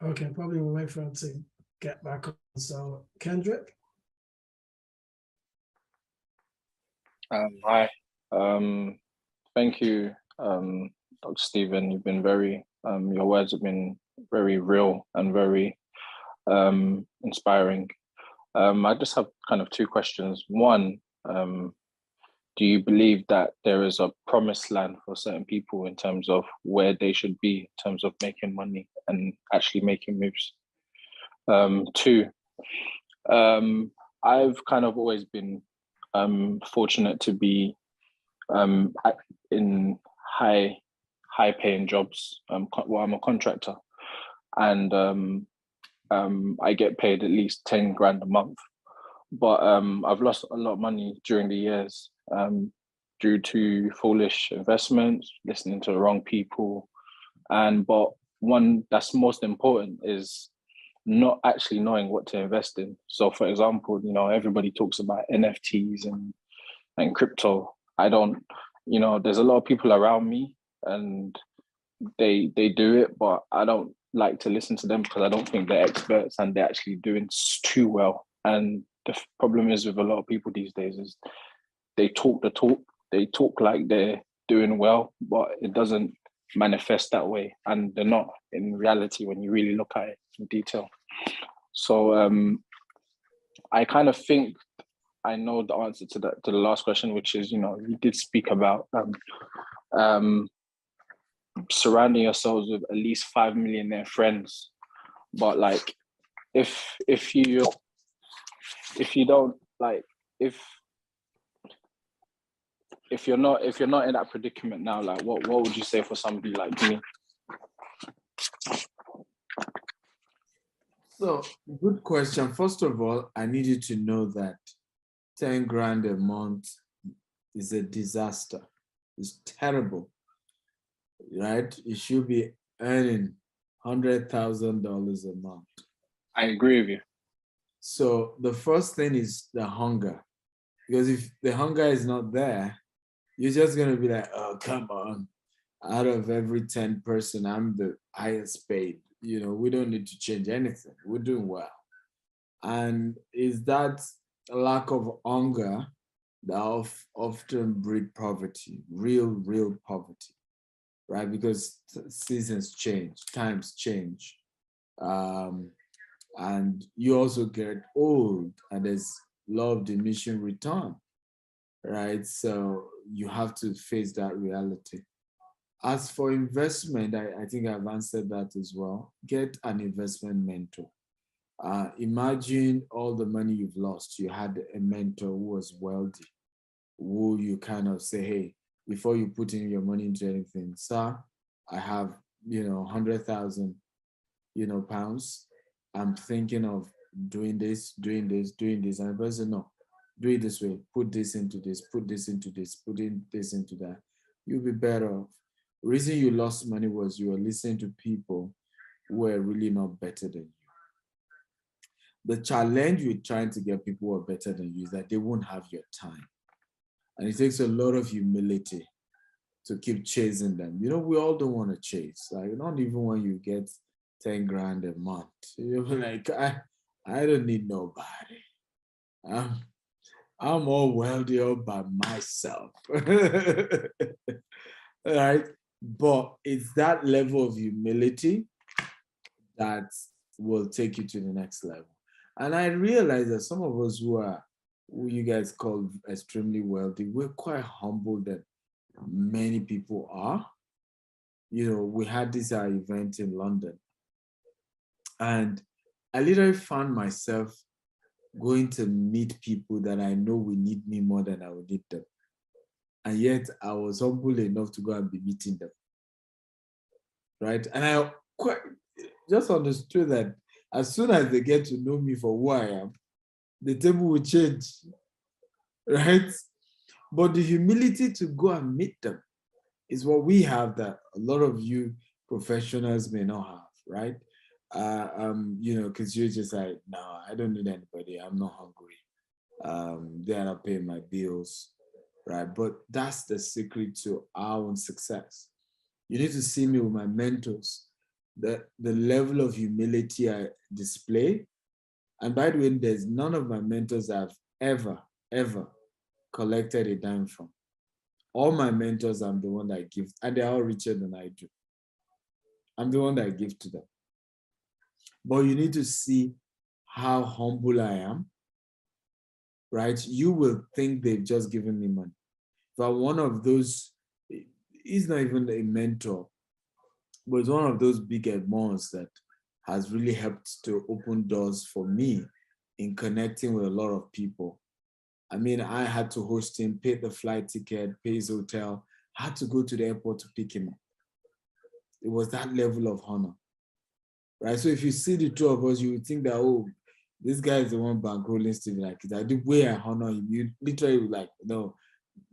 Okay, probably we'll wait for him to get back on. So, Kendrick. Hi. Thank you, Dr. Stephen. You've been very, your words have been very real and very inspiring. I just have kind of two questions. One, do you believe that there is a promised land for certain people in terms of where they should be in terms of making money and actually making moves? Two, I've kind of always been fortunate to be in high paying jobs. Well, I'm a contractor, and I get paid at least 10 grand a month. But I've lost a lot of money during the years due to foolish investments, listening to the wrong people. But one that's most important is not actually knowing what to invest in. So for example, you know, everybody talks about NFTs and crypto. I don't, you know, there's a lot of people around me and they do it, but I don't like to listen to them because I don't think they're experts and they're actually doing too well. And the problem is with a lot of people these days is they talk the talk, they talk like they're doing well, but it doesn't manifest that way, and they're not in reality when you really look at it in detail. So I kind of think I know the answer to the last question, which is, you know, you did speak about surrounding yourselves with at least 5 millionaire friends, but like if you don't like if you're not in that predicament now, like what would you say for somebody like me? So, good question. First of all, I need you to know that 10 grand a month is a disaster. It's terrible, right? You should be earning $100,000 a month. I agree with you. So the first thing is the hunger, because if the hunger is not there, you're just gonna be like, oh, come on. Out of every 10 person, I'm the highest paid. You know, we don't need to change anything. We're doing well. And is that a lack of hunger that often breed poverty, real poverty, right? Because seasons change, times change. And you also get old and there's law of diminishing return, right? So you have to face that reality. As for investment, I think I've answered that as well. Get an investment mentor. Imagine all the money you've lost. You had a mentor who was wealthy, who you kind of say, hey, before you put in your money into anything, sir, I have, 100,000, pounds. I'm thinking of doing this. And the person, no, do it this way, put this into this, put this into this, put in this into that. You'll be better off. The reason you lost money was you were listening to people who were really not better than you. The challenge with trying to get people who are better than you is that they won't have your time. And it takes a lot of humility to keep chasing them. We all don't want to chase. Like, not even when you get 10 grand a month. You're like, I don't need nobody. I'm all wealthy all by myself. All right. But it's that level of humility that will take you to the next level. And I realize that some of us who you guys call extremely wealthy, we're quite humble that many people are. We had this event in London, and I literally found myself going to meet people that I know will need me more than I would need them. And yet I was humble enough to go and be meeting them. Right? And I quite just understood that as soon as they get to know me for who I am, the table will change. Right? But the humility to go and meet them is what we have that a lot of you professionals may not have, right? Because you're just like, no, I don't need anybody. I'm not hungry. They're not paying my bills, right? But that's the secret to our own success. You need to see me with my mentors, the level of humility I display. And by the way, there's none of my mentors I've ever collected a dime from. All my mentors, I'm the one that I give, and they're all richer than I do. I'm the one that I give to them. But you need to see how humble I am, right? You will think they've just given me money. But one of those, he's not even a mentor, but it's one of those big admons that has really helped to open doors for me in connecting with a lot of people. I mean, I had to host him, pay the flight ticket, pay his hotel. I had to go to the airport to pick him up. It was that level of honor, right? So if you see the two of us, you would think that, oh, this guy is the one bankrolling Stephen. Like, the way I honor him, you literally like, no.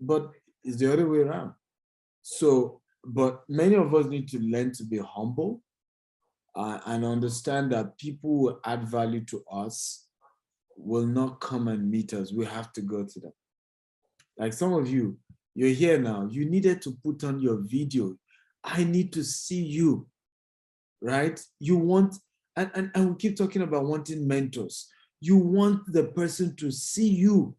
But it's the other way around. So, but many of us need to learn to be humble and understand that people who add value to us will not come and meet us. We have to go to them. Like some of you, you're here now. You needed to put on your video. I need to see you, right? You want, and we keep talking about wanting mentors. You want the person to see you.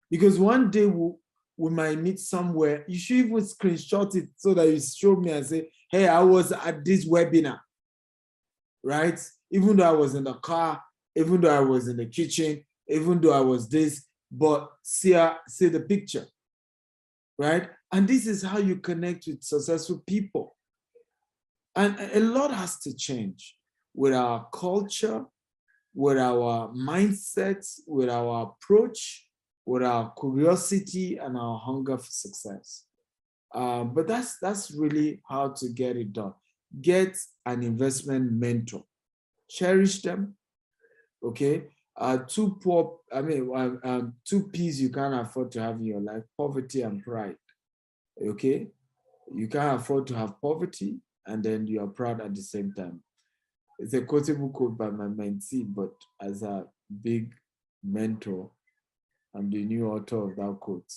Because one day we might meet somewhere. You should even screenshot it so that you show me and say, hey, I was at this webinar, right? Even though I was in the car, even though I was in the kitchen, even though I was this, but see the picture, right? And this is how you connect with successful people. And a lot has to change with our culture, with our mindsets, with our approach, with our curiosity and our hunger for success. But that's really how to get it done. Get an investment mentor. Cherish them. Okay, two P's you can't afford to have in your life: poverty and pride. Okay, you can't afford to have poverty and then you are proud at the same time. It's a quotable quote by my mentee, but as a big mentor, I'm the new author of that quote.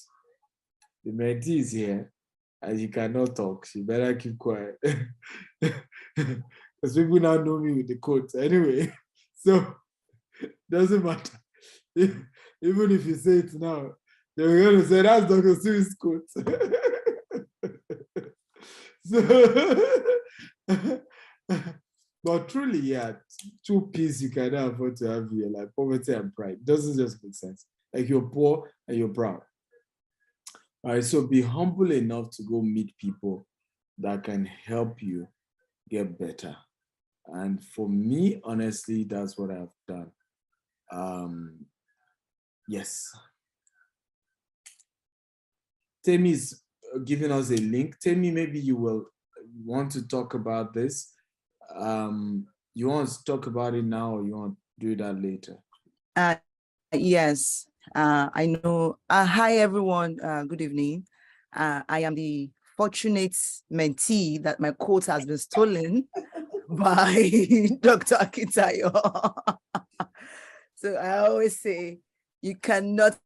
The mentee is here and you cannot talk. She better keep quiet. Because people now know me with the quotes anyway. So doesn't matter. Even if you say it now, they're going to say that's Dr. Sue's quote. So, but truly, yeah, two P's you cannot afford to have here, like poverty and pride. Doesn't just make sense. Like you're poor and you're proud. All right, so be humble enough to go meet people that can help you get better. And for me, honestly, that's what I've done. Yes. Temi is giving us a link. Temi, maybe you will want to talk about this. You want to talk about it now, or you want to do that later? Yes, I know. Hi, everyone. Good evening. I am the fortunate mentee that my quote has been stolen by Dr. Akintayo. So I always say, you cannot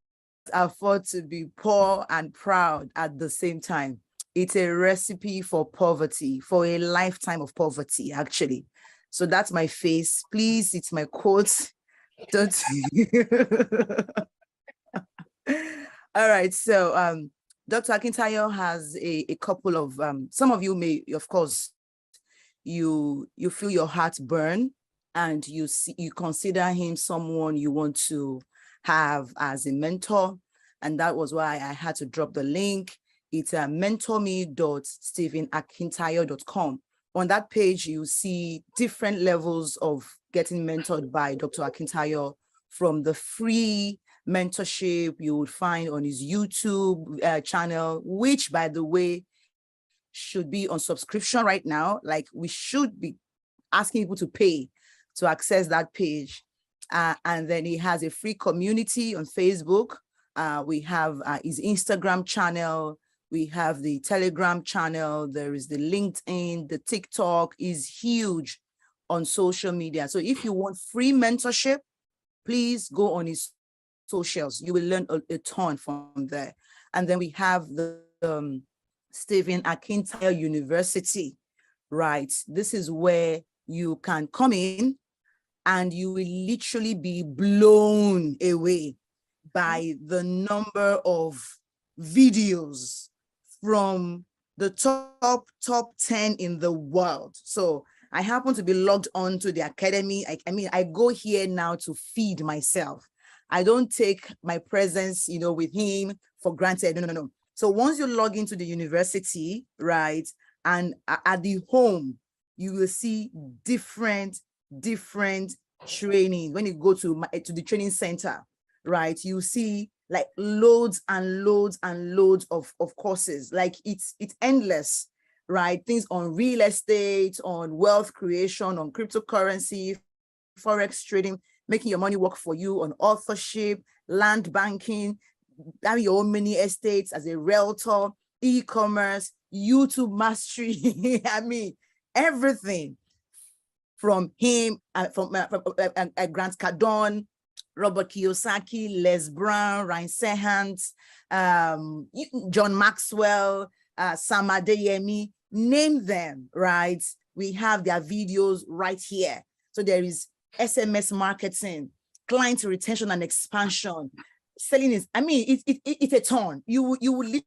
afford to be poor and proud at the same time. It's a recipe for poverty, for a lifetime of poverty, actually. So that's my face. Please, it's my quote. Don't. All right. So Dr. Akintayo has a couple of some of you may, of course, you feel your heart burn, and you consider him someone you want to have as a mentor. And that was why I had to drop the link. It's mentorme.stephenakintayo.com. On that page, you see different levels of getting mentored by Dr. Akintayo, from the free mentorship you would find on his YouTube channel, which, by the way, should be on subscription right now. Like, we should be asking people to pay to access that page. And then he has a free community on Facebook. We have his Instagram channel. We have the Telegram channel. There is the LinkedIn, the TikTok is huge on social media. So if you want free mentorship, please go on his socials. You will learn a ton from there. And then we have the Stephen Akintayo University, right? This is where you can come in and you will literally be blown away by the number of videos from the top 10 in the world. So I happen to be logged on to the academy. I mean, I go here now to feed myself. I don't take my presence, with him for granted. No. So once you log into the university, right, and at the home, you will see different training. When you go to the training center, right, you see like loads and loads and loads of courses. Like it's endless, right? Things on real estate, on wealth creation, on cryptocurrency, forex trading, making your money work for you, on authorship, land banking, having your own mini estates as a realtor, e-commerce, YouTube mastery. I mean, everything from him, from Grant Cardone, Robert Kiyosaki, Les Brown, Ryan Serhant, John Maxwell, Sam Adeyemi, name them, right? We have their videos right here. So there is SMS marketing, client retention and expansion, selling is, I mean, it's a ton. You will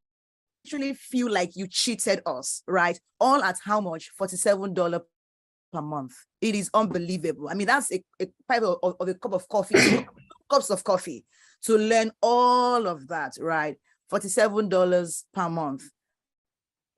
literally feel like you cheated us, right? All at how much? $47 per month. It is unbelievable. I mean, that's a pipe of a cup of coffee, 2 cups of coffee to learn all of that, right? $47 per month,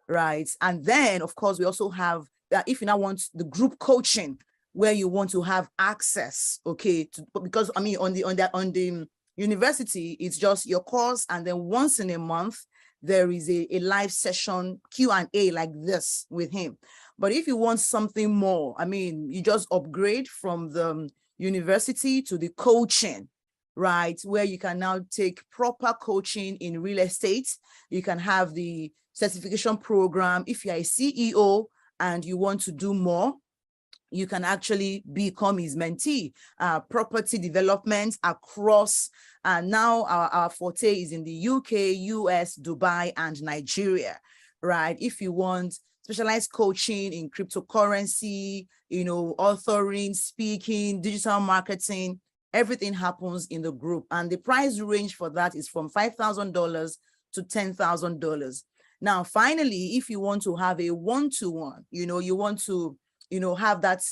right? And then, of course, we also have that if you now want the group coaching, where you want to have access, okay, because I mean, on the university, it's just your course, and then once in a month, there is a live session, Q&A like this with him. But if you want something more, I mean, you just upgrade from the university to the coaching, right? Where you can now take proper coaching in real estate. You can have the certification program. If you're a CEO and you want to do more, you can actually become his mentee. Property development across, now our forte is in the UK, US, Dubai, and Nigeria, right? If you want specialized coaching in cryptocurrency, authoring, speaking, digital marketing, everything happens in the group. And the price range for that is from $5,000 to $10,000. Now, finally, if you want to have a one-to-one, you want to have that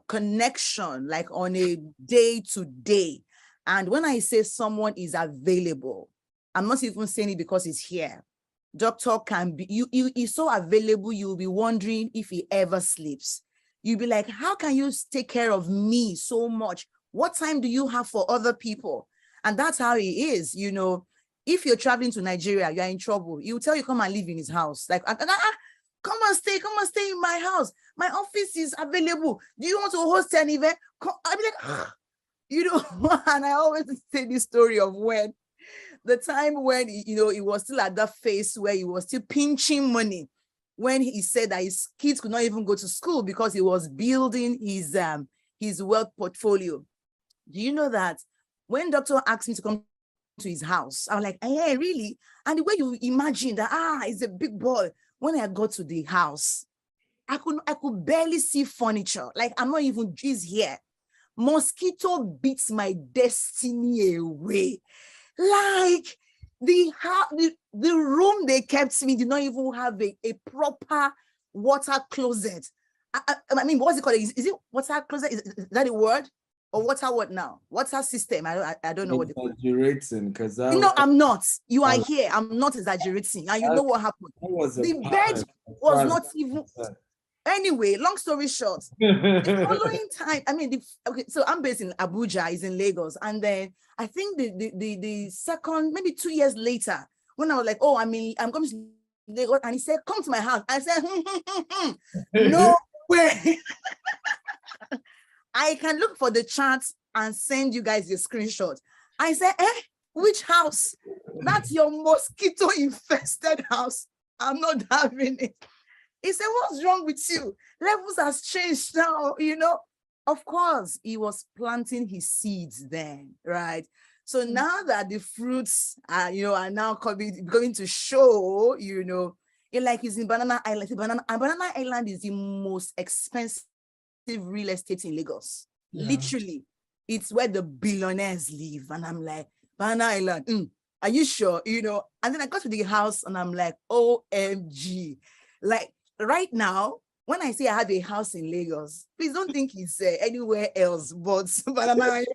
connection, like on a day-to-day. And when I say someone is available, I'm not even saying it because he's here. Doctor can be, he's so available, you'll be wondering if he ever sleeps. you'd be like, how can you take care of me so much? What time do you have for other people? And that's how he is, you know. If you're traveling to Nigeria, you're in trouble. He'll tell you, come and live in his house. Like, come and stay in my house. My office is available. Do you want to host an event? I'll be like, you know, and I always say this story of when the time when, you know, he was still at that phase where he was still pinching money, when he said that his kids could not even go to school because he was building his wealth portfolio. Do you know that when doctor asked me to come to his house, I was like, hey, really? And the way you imagine that, it's a big boy. When I got to the house, I could barely see furniture. Like, I'm not even just here. Mosquito beats my destiny away. Like, the room they kept me did not even have a proper water closet. I mean, what's it called? Is it water closet? Is that a word? Or water what now? Water system? I don't know what they call it. Exaggerating, because no, I'm not. You are here. I'm not exaggerating. And you know what happened? The bed was not even. Anyway, long story short, the following time, I mean, so I'm based in Abuja, he's in Lagos. And then I think the second, maybe 2 years later, when I was like, oh, I'm coming to Lagos, and he said, come to my house. I said, no way. I can look for the charts and send you guys the screenshot. I said, which house? That's your mosquito infested house. I'm not having it. He said, what's wrong with you? Levels has changed now, you know. Of course, he was planting his seeds then, right? So now that the fruits are, you know, are now going to show, you know, he's in Banana Island. Banana Island is the most expensive real estate in Lagos. Yeah. Literally, it's where the billionaires live. And I'm like, Banana Island, are you sure? You know, and then I got to the house and I'm like, OMG. Like, right now, when I say I have a house in Lagos, please don't think it's anywhere else but Banana Island.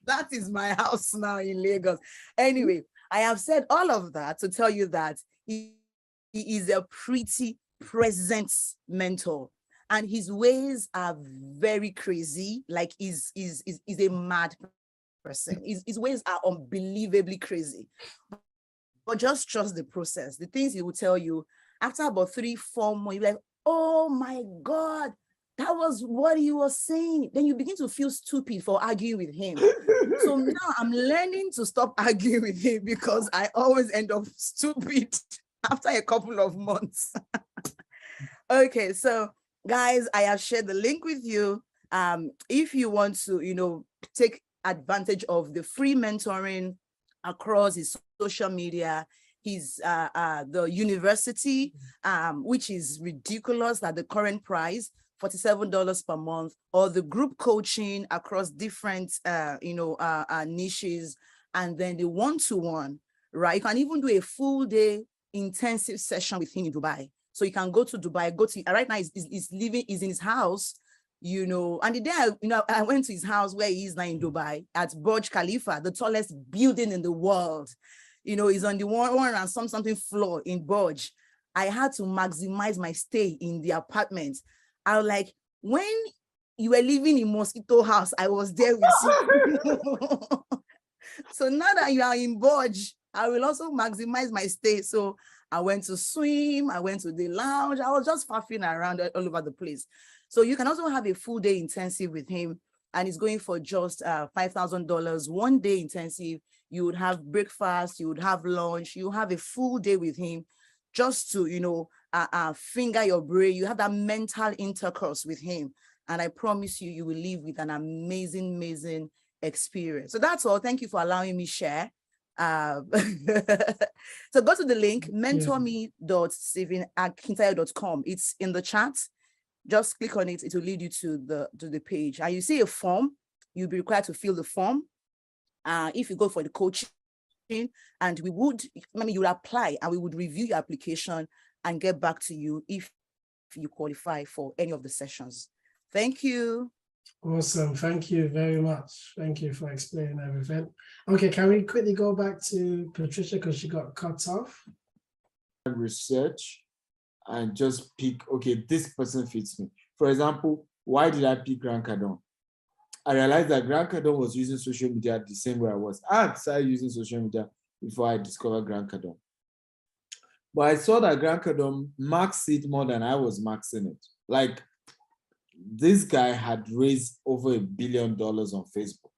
That is my house now in Lagos. Anyway, I have said all of that to tell you that he is a pretty present mentor, and his ways are very crazy. Like, he's a mad person. His ways are unbelievably crazy. But just trust the process. The things he will tell you, after about 3-4 months, you're like, oh my God, that was what he was saying. Then you begin to feel stupid for arguing with him. So now I'm learning to stop arguing with him because I always end up stupid after a couple of months. Okay, so guys, I have shared the link with you. If you want to, you know, take advantage of the free mentoring across his social media, his the university, which is ridiculous at the current price, $47 per month, or the group coaching across different niches, and then the one-to-one, right? You can even do a full day intensive session with him in Dubai. So you can go to Dubai, right now he's in his house, you know, and the day I went to his house where he is now in Dubai at Burj Khalifa, the tallest building in the world. You know, he's on the one and something floor in Burj. I had to maximize my stay in the apartment. I was like, when you were living in Mosquito House, I was there with you. So now that you are in Burj, I will also maximize my stay. So I went to swim, I went to the lounge. I was just faffing around all over the place. So you can also have a full day intensive with him, and it's going for just $5,000, 1 day intensive. You would have breakfast, you would have lunch, you have a full day with him just to, you know, finger your brain. You have that mental intercourse with him. And I promise you, you will leave with an amazing, amazing experience. So that's all. Thank you for allowing me share. So go to the link, mentorme.stevenakintayo.com. It's in the chat. Just click on it. It will lead you to the page. And you see a form. You'll be required to fill the form. If you go for the coaching, and you will apply, and we would review your application and get back to you if you qualify for any of the sessions. Thank you. Awesome. Thank you very much. Thank you for explaining everything. Okay, can we quickly go back to Patricia because she got cut off? Research and just pick, okay, this person fits me. For example, why did I pick Grant Cardone? I realized that Grant Cardone was using social media the same way I was. I started using social media before I discovered Grant Cardone. But I saw that Grant Cardone maxed it more than I was maxing it. Like, this guy had raised over $1 billion on Facebook.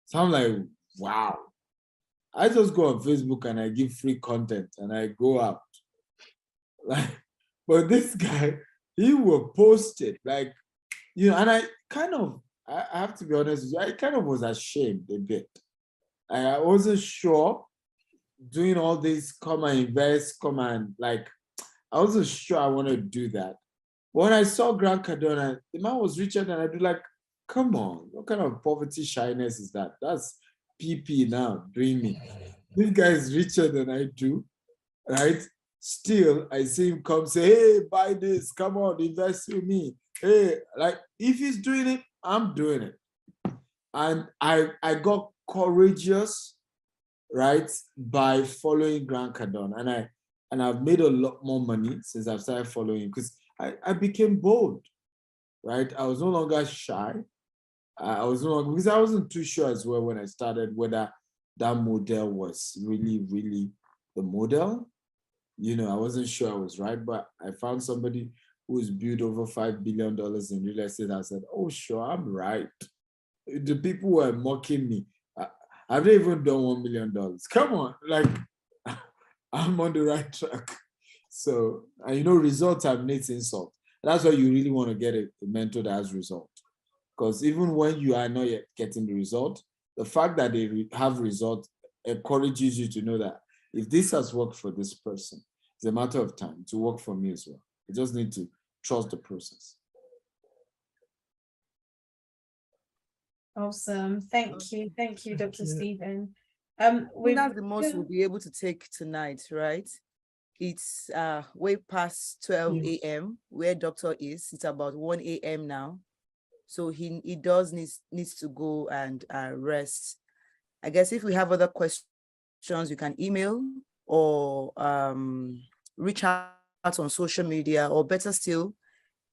So I'm like, wow. I just go on Facebook and I give free content and I go out. Like, but this guy, he will post it, like, you know, and I have to be honest with you, I kind of was ashamed a bit. I wasn't sure doing all this, come and invest, come and like, I wasn't sure I wanted to do that. But when I saw Grant Cardone, the man was richer than I do, like, come on, what kind of poverty shyness is that? That's PP now, dreaming. This guy is richer than I do, right? Still, I see him come say, hey, buy this, come on, invest with me. Hey, like, if he's doing it, I'm doing it. And I got courageous, right, by following Grant Cardone. And I've made a lot more money since I've started following him, because I became bold, right? I was no longer shy. I was no longer, because I wasn't too sure as well when I started whether that model was really, really the model. You know, I wasn't sure I was right, but I found somebody who's built over $5 billion in real estate. I said, oh, sure, I'm right. The people who are mocking me, I've not even done $1 million. Come on, like, I'm on the right track. So, and you know, result terminates insult. That's why you really want to get a mentor that has result. Because even when you are not yet getting the result, the fact that they have result encourages you to know that if this has worked for this person, it's a matter of time to work for me as well. You just need to trust the process. Awesome. Thank you, Dr. Stephen. That's the most we'll be able to take tonight, right? It's way past 12 a.m. where doctor is. It's about 1 a.m. now. So he needs to go and rest. I guess if we have other questions, you can email or reach out on social media, or better still,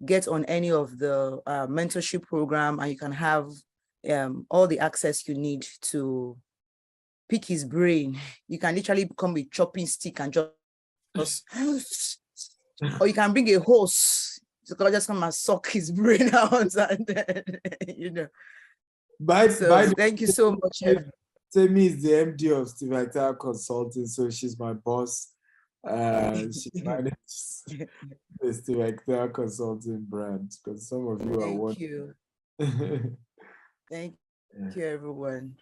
get on any of the mentorship program, and you can have all the access you need to pick his brain. You can literally become a chopping stick and just or you can bring a hose to just come and suck his brain out, and then, you know. Thank you so much. Temi is the MD of Steve Akintayo Consulting, so she's my boss. She manages the Steve Akintayo Consulting brand, because some of you are watching. Thank you, everyone.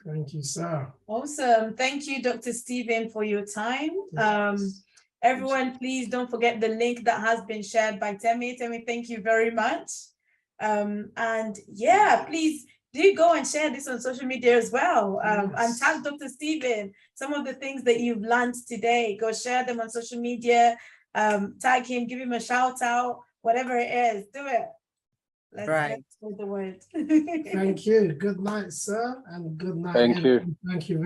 Thank you, sir. Awesome. Thank you, Dr. Stephen, for your time. Everyone, please don't forget the link that has been shared by Temi. Temi, thank you very much. And yeah, please do go and share this on social media as well. And tag Dr. Stephen. Some of the things that you've learned today, go share them on social media. Tag him, give him a shout out, whatever it is, do it. Let's spread the word. Thank you. Good night, sir, and good night. Thank you. Thank you.